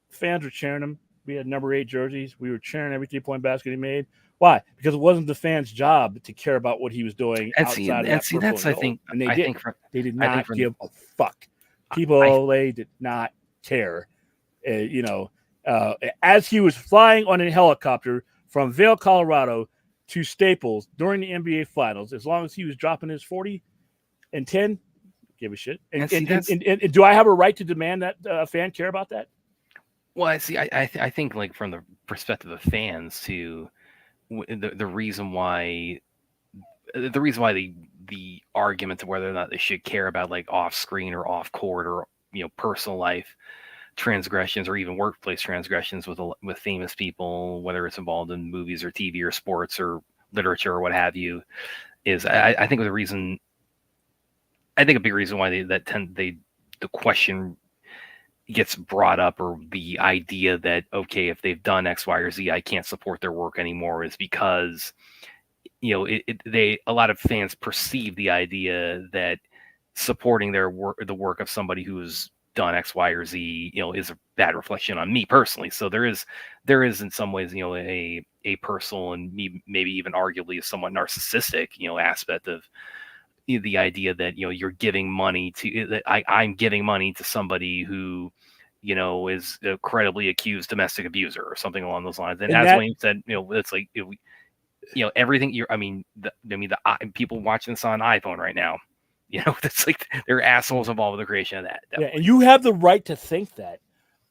Speaker 2: Fans were cheering him. We had number 8 jerseys. We were cheering every 3-point basket he made. Why? Because it wasn't the fans' job to care about what he was doing outside of that peripheral.
Speaker 3: That's
Speaker 2: And they
Speaker 3: I
Speaker 2: did.
Speaker 3: think
Speaker 2: They did
Speaker 3: I think
Speaker 2: not give a fuck. People in LA did not care. As he was flying on a helicopter from Vail, Colorado to Staples during the NBA Finals, as long as he was dropping his 40 and 10, give a shit. And do I have a right to demand that a fan care about that?
Speaker 3: Well, I think like from the perspective of fans too, the reason why the argument of whether or not they should care about like off screen or off court or personal life transgressions or even workplace transgressions with famous people, whether it's involved in movies or TV or sports or literature or what have you, is I think the reason. I think a big reason why the question gets brought up, or the idea that, okay, if they've done X, Y, or Z, I can't support their work anymore, is because a lot of fans perceive the idea that supporting the work of somebody who's done X, Y, or Z, is a bad reflection on me personally. So there is in some ways, a personal and maybe even arguably a somewhat narcissistic, aspect of the idea that you're giving money to that I'm giving money to somebody who is a credibly accused domestic abuser or something along those lines. And as Wayne said, it's like everything the people watching this on iPhone right now, that's like they're assholes involved with the creation of that.
Speaker 2: Yeah, and you have the right to think that.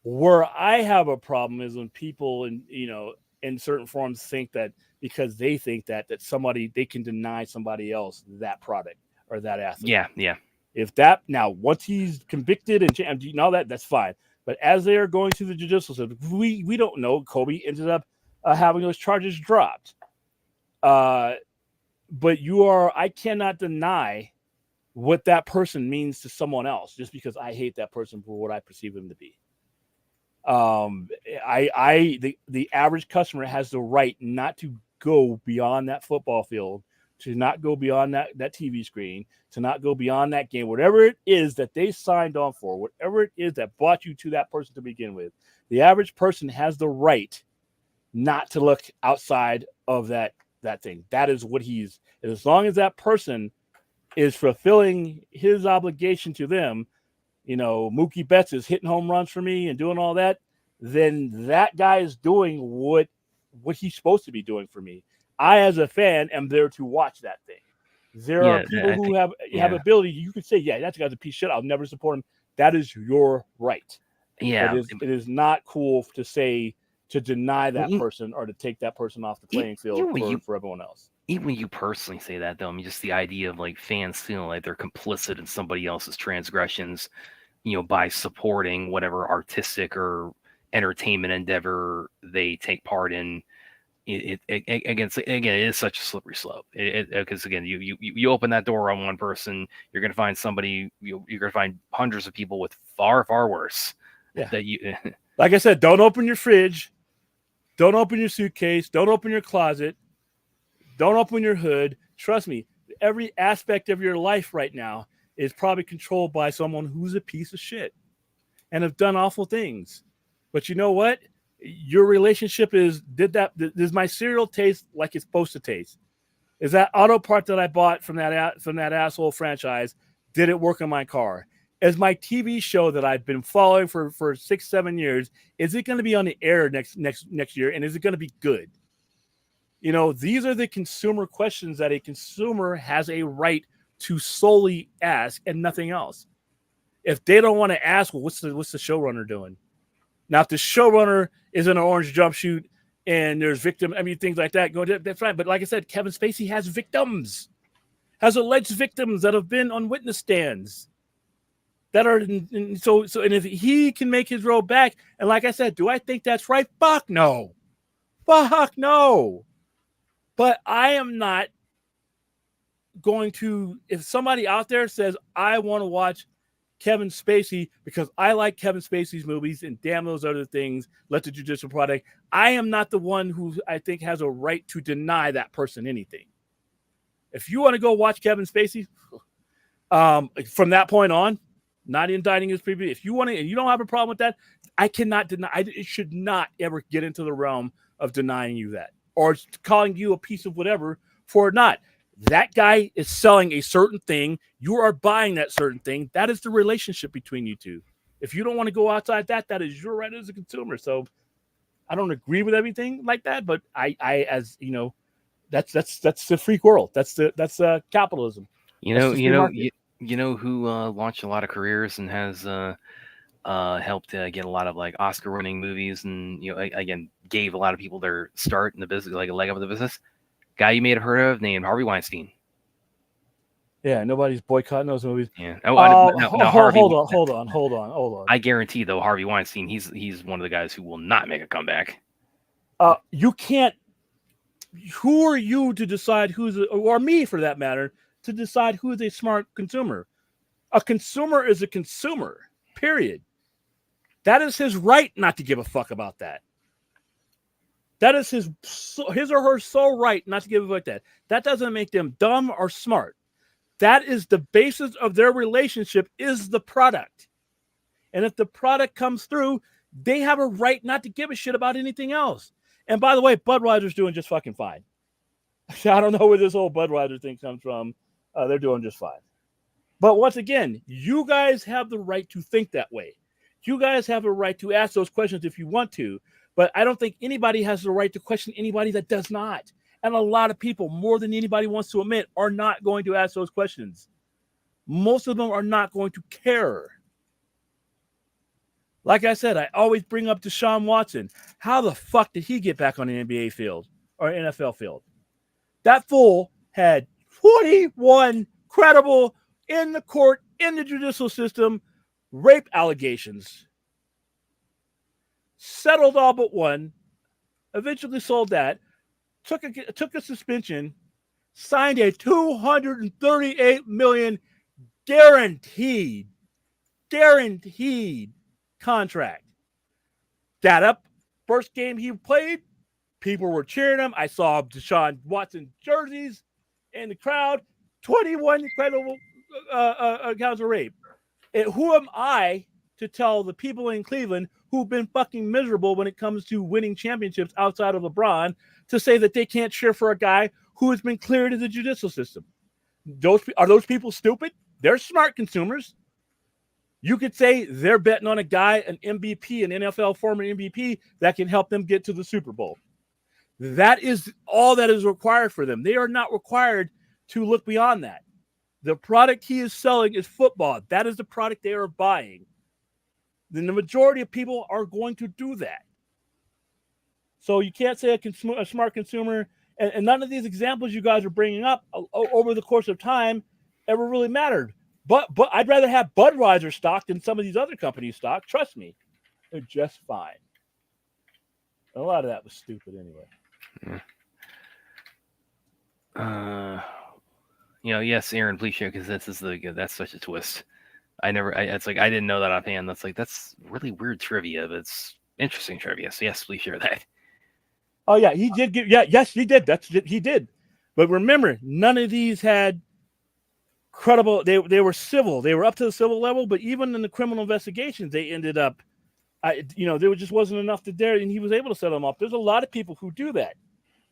Speaker 2: Where I have a problem is when people in certain forms think that because they think that somebody, they can deny somebody else that product or that athlete.
Speaker 3: Yeah.
Speaker 2: If that, now once he's convicted and all that's fine. But as they are going through the judicial system, we don't know. Kobe ended up having those charges dropped. But I cannot deny what that person means to someone else just because I hate that person for what I perceive him to be. The average customer has the right not to go beyond that football field, to not go beyond that TV screen, to not go beyond that game, whatever it is that they signed on for, whatever it is that brought you to that person to begin with. The average person has the right not to look outside of that thing. That is what as long as that person is fulfilling his obligation to them, Mookie Betts is hitting home runs for me and doing all that, then that guy is doing what he's supposed to be doing for me. I, as a fan, am there to watch that thing. There are people who have ability. You could say, yeah, that guy's a piece of shit. I'll never support him. That is your right.
Speaker 3: Yeah.
Speaker 2: But it is not cool to deny that person or to take that person off the playing field for everyone else.
Speaker 3: Even when you personally say that, though, I mean, just the idea of like fans feeling like they're complicit in somebody else's transgressions, by supporting whatever artistic or entertainment endeavor they take part in. It is such a slippery slope. Because again, you open that door on one person, you're going to find somebody. You're going to find hundreds of people with far worse.
Speaker 2: Yeah.
Speaker 3: That you,
Speaker 2: like I said, don't open your fridge, don't open your suitcase, don't open your closet, don't open your hood. Trust me, every aspect of your life right now is probably controlled by someone who's a piece of shit and have done awful things. But you know what? Your relationship does my cereal taste like it's supposed to taste? Is that auto part that I bought from that asshole franchise, did it work on my car? Is my TV show that I've been following for 6-7 years, is it going to be on the air next year? And is it going to be good? These are the consumer questions that a consumer has a right to solely ask and nothing else. If they don't want to ask, well, what's the showrunner doing? Now, if the showrunner is in an orange jumpsuit and there's things like that, that's fine. But like I said, Kevin Spacey has alleged victims that have been on witness stands that are so. And if he can make his road back, and like I said, do I think that's right? Fuck no. But I am not going to. If somebody out there says I want to watch Kevin Spacey because I like Kevin Spacey's movies and damn those other things. Let the judicial product. I am not the one who I think has a right to deny that person anything. If you want to go watch Kevin Spacey, from that point on, not indicting his previous. If you want to, and you don't have a problem with that, I cannot deny. It should not ever get into the realm of denying you that or calling you a piece of whatever for not. That guy is selling a certain thing. You are buying that certain thing. That is the relationship between you two. If you don't want to go outside that, that is your right as a consumer. So I don't agree with everything like that, but I as you know, that's the freak world. That's capitalism.
Speaker 3: You know who launched a lot of careers and has helped get a lot of like Oscar-winning movies, and again gave a lot of people their start in the business, like a leg up in the business. Guy you may have heard of named Harvey Weinstein.
Speaker 2: Yeah, nobody's boycotting those movies.
Speaker 3: Yeah.
Speaker 2: Hold on.
Speaker 3: I guarantee though, Harvey Weinstein, he's one of the guys who will not make a comeback.
Speaker 2: You can't. Who are you to decide or me for that matter, to decide who is a smart consumer? A consumer is a consumer. Period. That is his right not to give a fuck about that. That is his or her sole right not to give a fuck that. That doesn't make them dumb or smart. That is the basis of their relationship is the product. And if the product comes through, they have a right not to give a shit about anything else. And by the way, Budweiser's doing just fucking fine. I don't know where this whole Budweiser thing comes from. They're doing just fine. But once again, you guys have the right to think that way. You guys have a right to ask those questions if you want to. But I don't think anybody has the right to question anybody that does not. And a lot of people, more than anybody wants to admit, are not going to ask those questions. Most of them are not going to care. Like I said, I always bring up Deshaun Watson. How the fuck did he get back on the NBA field or NFL field? That fool had 21 credible in the court, in the judicial system, rape allegations. Settled all but one. Eventually sold that. Took a suspension. Signed a $238 million guaranteed contract. That up first game he played, people were cheering him. I saw Deshaun Watson jerseys in the crowd. 21 incredible counts of rape. And who am I to tell the people in Cleveland who've been fucking miserable when it comes to winning championships outside of LeBron to say that they can't cheer for a guy who has been cleared in the judicial system? Are those people stupid? They're smart consumers. You could say they're betting on a guy, an MVP, an NFL former MVP, that can help them get to the Super Bowl. That is all that is required for them. They are not required to look beyond that. The product he is selling is football. That is the product they are buying. Then the majority of people are going to do that. So you can't say a smart consumer, and none of these examples you guys are bringing up over the course of time ever really mattered. But I'd rather have Budweiser stock than some of these other companies' stock. Trust me, they're just fine. A lot of that was stupid anyway.
Speaker 3: Yes, Aaron, please share, because that's such a twist. I didn't know that offhand. That's really weird trivia, but it's interesting trivia. So yes, please share that.
Speaker 2: Oh yeah, he did give. Yeah, yes, he did. He did. But remember, none of these had credible. They were civil. They were up to the civil level. But even in the criminal investigations, they ended up. There just wasn't enough to dare, and he was able to set them up. There's a lot of people who do that.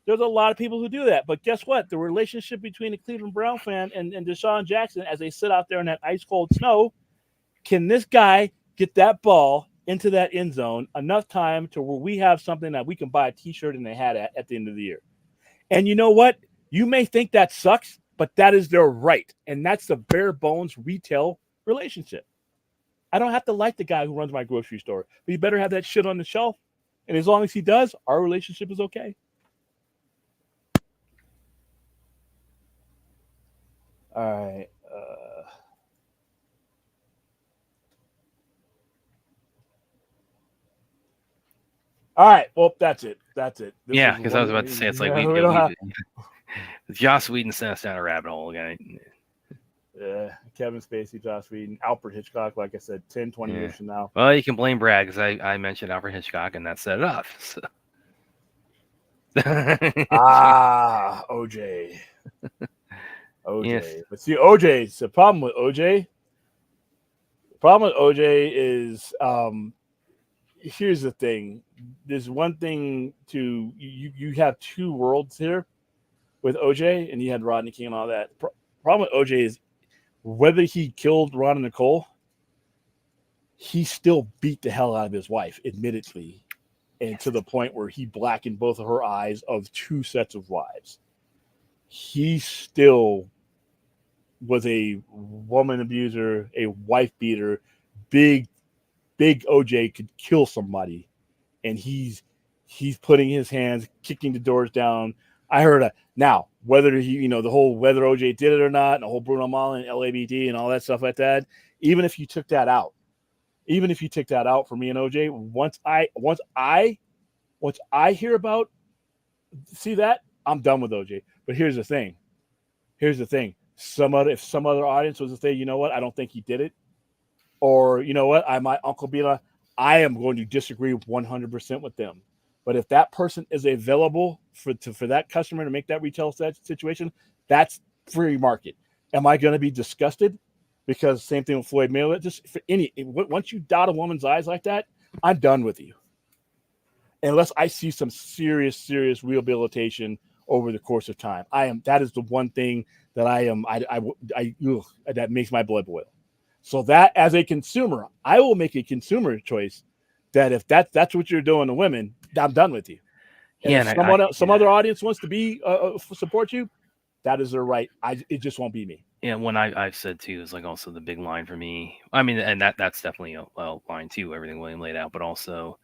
Speaker 2: But guess what? The relationship between the Cleveland Brown fan and Deshaun Jackson, as they sit out there in that ice cold snow, can this guy get that ball into that end zone enough time to where we have something that we can buy a T-shirt and they had at the end of the year? And you know what? You may think that sucks, but that is their right. And that's the bare bones retail relationship. I don't have to like the guy who runs my grocery store, but he better have that shit on the shelf. And as long as he does, our relationship is okay. All right. All right. Well, that's it.
Speaker 3: Yeah, because I was about to say, it's like Joss Whedon sent us down a rabbit hole, guy.
Speaker 2: Kevin Spacey, Joss Whedon, Alfred Hitchcock. Like I said, 10, 20 years from now.
Speaker 3: Well, you can blame Brad because I mentioned Alfred Hitchcock and that set it off. So.
Speaker 2: OJ. OJ.
Speaker 3: Yes.
Speaker 2: But see, OJ's the problem with OJ. The problem with OJ is here's the thing. There's one thing to you have two worlds here with OJ, and you had Rodney King and all that. Problem with OJ is whether he killed Ron and Nicole, he still beat the hell out of his wife, admittedly, and to the point where he blackened both of her eyes of two sets of wives. He still was a woman abuser, a wife beater. Big OJ could kill somebody, and he's putting his hands, kicking the doors down. I heard now whether he, the whole whether OJ did it or not, and the whole Bruno Mars and LABD and all that stuff like that. Even if you took that out for me and OJ, once I hear about see that, I'm done with OJ. But here's the thing. If some other audience was to say, you know what, I don't think he did it, or you know what, my Uncle Bila, I am going to disagree 100% with them. But if that person is available for that customer to make that retail situation, that's free market. Am I going to be disgusted? Because same thing with Floyd Mayweather. Just for once you dot a woman's eyes like that, I'm done with you. Unless I see some serious rehabilitation over the course of time. That is the one thing that that makes my blood boil. So that as a consumer, I will make a consumer choice that if that's what you're doing to women, I'm done with you. And if some other audience wants to be support you, that is their right. It just won't be me.
Speaker 3: Yeah, one I've said too is like also the big line for me. I mean, and that's definitely a line too. Everything William laid out, but also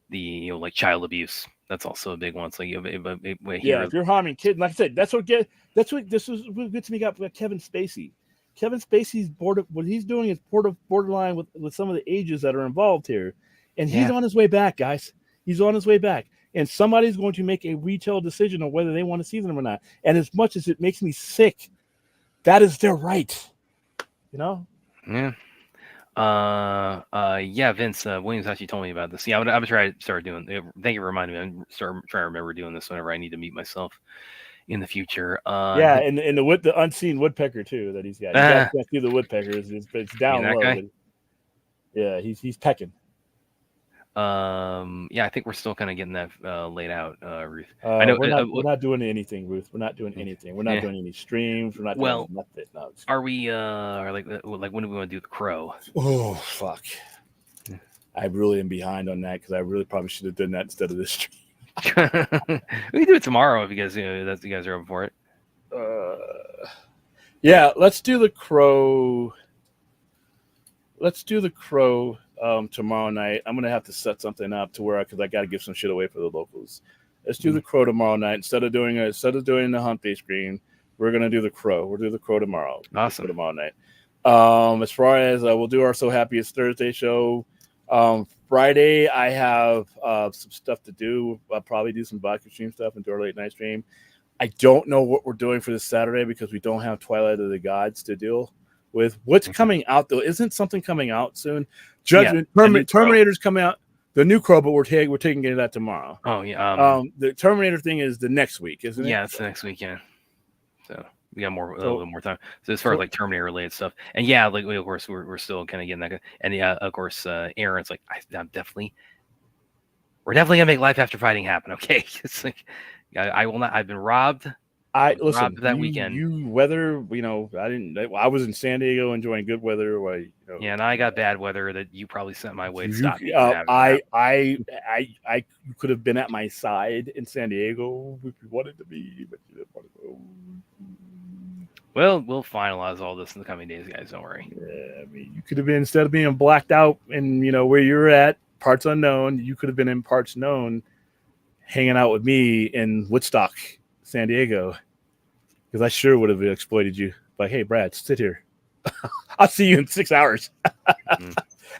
Speaker 3: the like child abuse. That's also a big one. It's like
Speaker 2: if you're harming kids, like I said, that's what this is what gets me up with Kevin Spacey. Kevin Spacey's what he's doing is borderline with some of the ages that are involved here, and he's on his way back, guys. He's on his way back, and somebody's going to make a retail decision on whether they want to see them or not. And as much as it makes me sick, that is their right.
Speaker 3: Yeah. Vince Williams actually told me about this. Yeah, I'm gonna try to start doing. Thank you for reminding me. I'm trying to remember doing this whenever I need to meet myself in the future.
Speaker 2: And the unseen woodpecker too that he's got. You guys can't see the woodpeckers. It's down low. But, yeah, he's pecking.
Speaker 3: I think we're still kind of getting that laid out, Ruth.
Speaker 2: I know we're not doing anything, Ruth. We're not doing anything. We're not doing any streams. We're not doing nothing. No,
Speaker 3: are we? Like when do we want to do the crow?
Speaker 2: Oh fuck! I really am behind on that because I really probably should have done that instead of this stream.
Speaker 3: We can do it tomorrow if you guys you guys are up for it.
Speaker 2: Let's do the crow. Tomorrow night. I'm gonna have to set something up to where because I got to give some shit away for the locals. Let's do the crow tomorrow night instead of doing the hunt day screen. We're gonna do the crow. We'll do the crow tomorrow.
Speaker 3: Awesome.
Speaker 2: Tomorrow night. As far as we'll do our So Happy It's Thursday show. Friday I have some stuff to do. I'll probably do some vodka stream stuff and do our late night stream. I don't know what we're doing for this Saturday because we don't have Twilight of the Gods to deal with. What's coming out though? Isn't something coming out soon? Judgment Terminator's coming out. The new crow, but we're taking into that tomorrow.
Speaker 3: Oh yeah.
Speaker 2: The Terminator thing is the next week, isn't it?
Speaker 3: Yeah, it's the next week. Yeah. So we got a little more time. So as far as like Terminator related stuff, and of course we're still kind of getting that. And of course, Aaron's like, we're definitely gonna make Life After Fighting happen. Okay, it's like I will not. I've been robbed.
Speaker 2: Listen
Speaker 3: that weekend.
Speaker 2: I was in San Diego enjoying good weather.
Speaker 3: And I got bad weather that you probably sent my way to stop me.
Speaker 2: I could have been at my side in San Diego if you wanted to be, but you didn't want to go.
Speaker 3: Well, we'll finalize all this in the coming days, guys. Don't worry.
Speaker 2: Yeah, I mean, you could have been, instead of being blacked out and where you're at, parts unknown, you could have been in parts known, hanging out with me in Woodstock, San Diego, because I sure would have exploited you. Like, hey, Brad, sit here. I'll see you in 6 hours.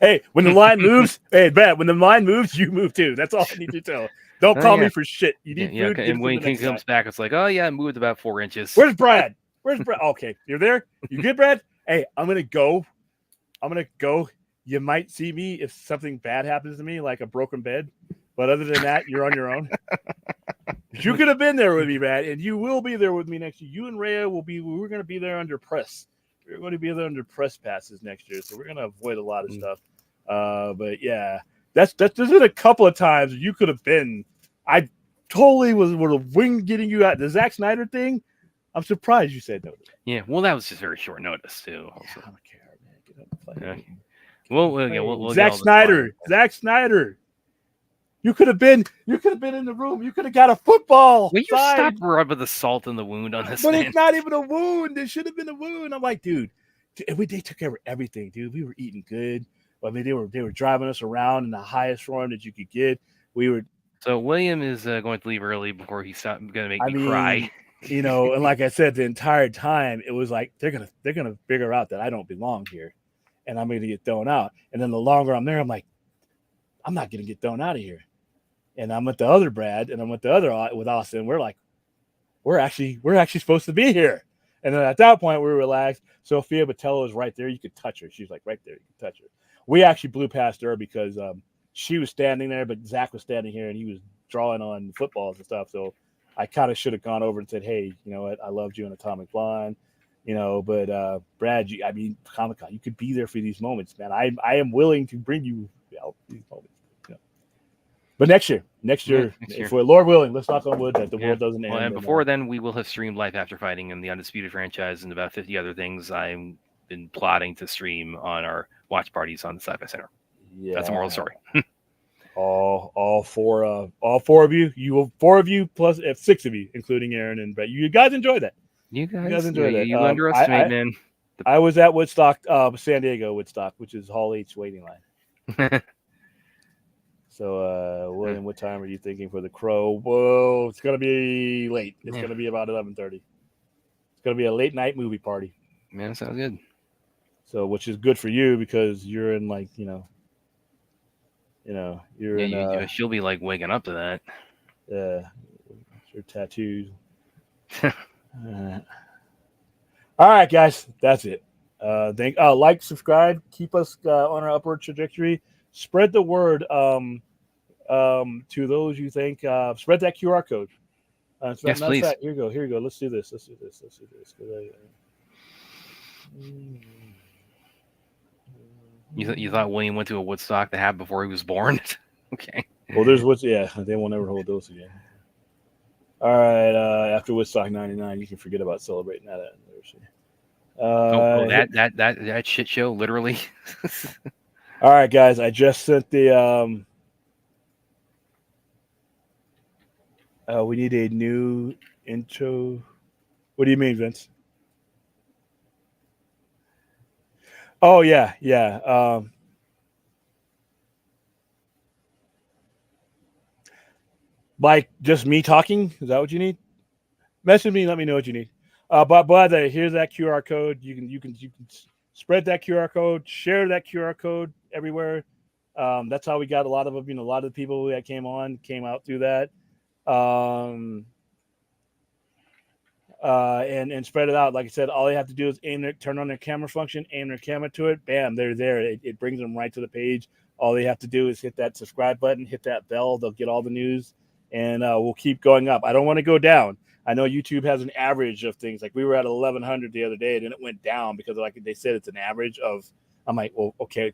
Speaker 2: Hey, when the line moves, hey, Brad, when the line moves, you move too. That's all I need to tell. Don't call me for shit. You need food.
Speaker 3: And when King comes back, it's like, oh yeah, I moved about 4 inches.
Speaker 2: Where's Brad? Okay, you're there. You good, Brad? Hey, I'm gonna go. You might see me if something bad happens to me, like a broken bed. But other than that, you're on your own. You could have been there with me, man, and you will be there with me next year. You and Rhea will be. We're going to be there under press. We're going to be there under press passes next year, so we're going to avoid a lot of stuff. But yeah, that's there's been a couple of times you could have been. I totally would have winged getting you out. The Zack Snyder thing. I'm surprised you said no.
Speaker 3: Yeah, well, that was just very short notice too.
Speaker 2: Yeah,
Speaker 3: Also.
Speaker 2: I don't care, man. Get up and play.
Speaker 3: Okay. We'll
Speaker 2: Zack Snyder. Zack Snyder. You could have been in the room. You could have got a football.
Speaker 3: Will you stop rubbing the salt in the wound on this?
Speaker 2: But
Speaker 3: man?
Speaker 2: it's not even a wound. It should have been a wound. I'm like, dude, they took care of everything, dude. We were eating good. I mean, they were driving us around in the highest form that you could get. We were.
Speaker 3: So William is going to leave early before he's going to make me cry.
Speaker 2: You know, and like I said, the entire time it was like they're gonna figure out that I don't belong here, and I'm gonna get thrown out. And then the longer I'm there, I'm like, I'm not gonna get thrown out of here. And I'm with the other Brad, and I'm with the other with Austin. We're like, we're actually supposed to be here. And then at that point, we were relaxed. Sophia Botello is right there. You could touch her. She's like right there. You could touch her. We actually blew past her because she was standing there, but Zach was standing here, and he was drawing on footballs and stuff. So I kind of should have gone over and said, hey, you know what? I loved you in Atomic Blonde, you know. But Brad, Comic-Con, you could be there for these moments, man. I am willing to bring you out these moments. But next year, if we're Lord willing, let's knock on wood that the world doesn't end.
Speaker 3: Well, and before then, we will have streamed Life After Fighting and the Undisputed franchise and about 50 other things I've been plotting to stream on our watch parties on the Sci-Fi Center. Yeah. That's the moral of the story.
Speaker 2: all four of you, four of you plus six of you, including Aaron and Brett. You guys enjoy that.
Speaker 3: You guys enjoy that.
Speaker 2: You
Speaker 3: underestimate, man.
Speaker 2: I was at Woodstock, San Diego Woodstock, which is Hall H waiting line. So, William, what time are you thinking for the Crow? Whoa, it's going to be late. It's going to be about 11:30. It's going to be a late night movie party.
Speaker 3: Man, sounds good.
Speaker 2: So, which is good for you because you're in like, you're in.
Speaker 3: She'll be like waking up to that.
Speaker 2: Yeah, your tattoos. All right, guys, that's it. Like, subscribe, keep us on our upward trajectory. Spread the word. To those you think, spread that QR code.
Speaker 3: Yes, please.
Speaker 2: Here you go. Let's do this.
Speaker 3: You thought William went to a Woodstock that happened before he was born? Okay.
Speaker 2: Well, they won't ever hold those again. All right. After Woodstock '99, you can forget about celebrating that anniversary.
Speaker 3: That shit show, literally.
Speaker 2: All right, guys. I just sent the. We need a new intro. What do you mean, Vince? Oh, yeah. Like just me talking? Is that what you need? Message me. Let me know what you need. But here's that QR code. You can spread that QR code. Share that QR code everywhere. That's how we got a lot of them. A lot of the people that came out through that. And spread it out. Like I said, all they have to do is turn on their camera function, aim their camera to it. Bam, they're there. It brings them right to the page. All they have to do is hit that subscribe button, hit that bell. They'll get all the news, and we'll keep going up. I don't want to go down. I know YouTube has an average of things. Like we were at 1,100 the other day, and then it went down because, like they said, it's an average of. I'm like, well, okay,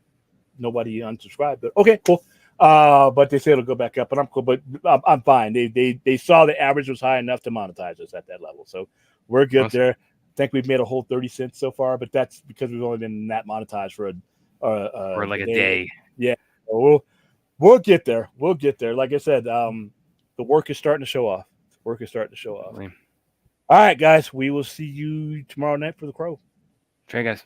Speaker 2: nobody unsubscribed, but okay, cool. But they say it'll go back up, and I'm cool. But I'm fine. They saw the average was high enough to monetize us at that level, so we're good there. I think we've made a whole 30 cents so far, but that's because we've only been that monetized for
Speaker 3: a day.
Speaker 2: Yeah, so we'll get there. We'll get there. Like I said, the work is starting to show off. All right, guys, we will see you tomorrow night for the Crow.
Speaker 3: Okay, guys.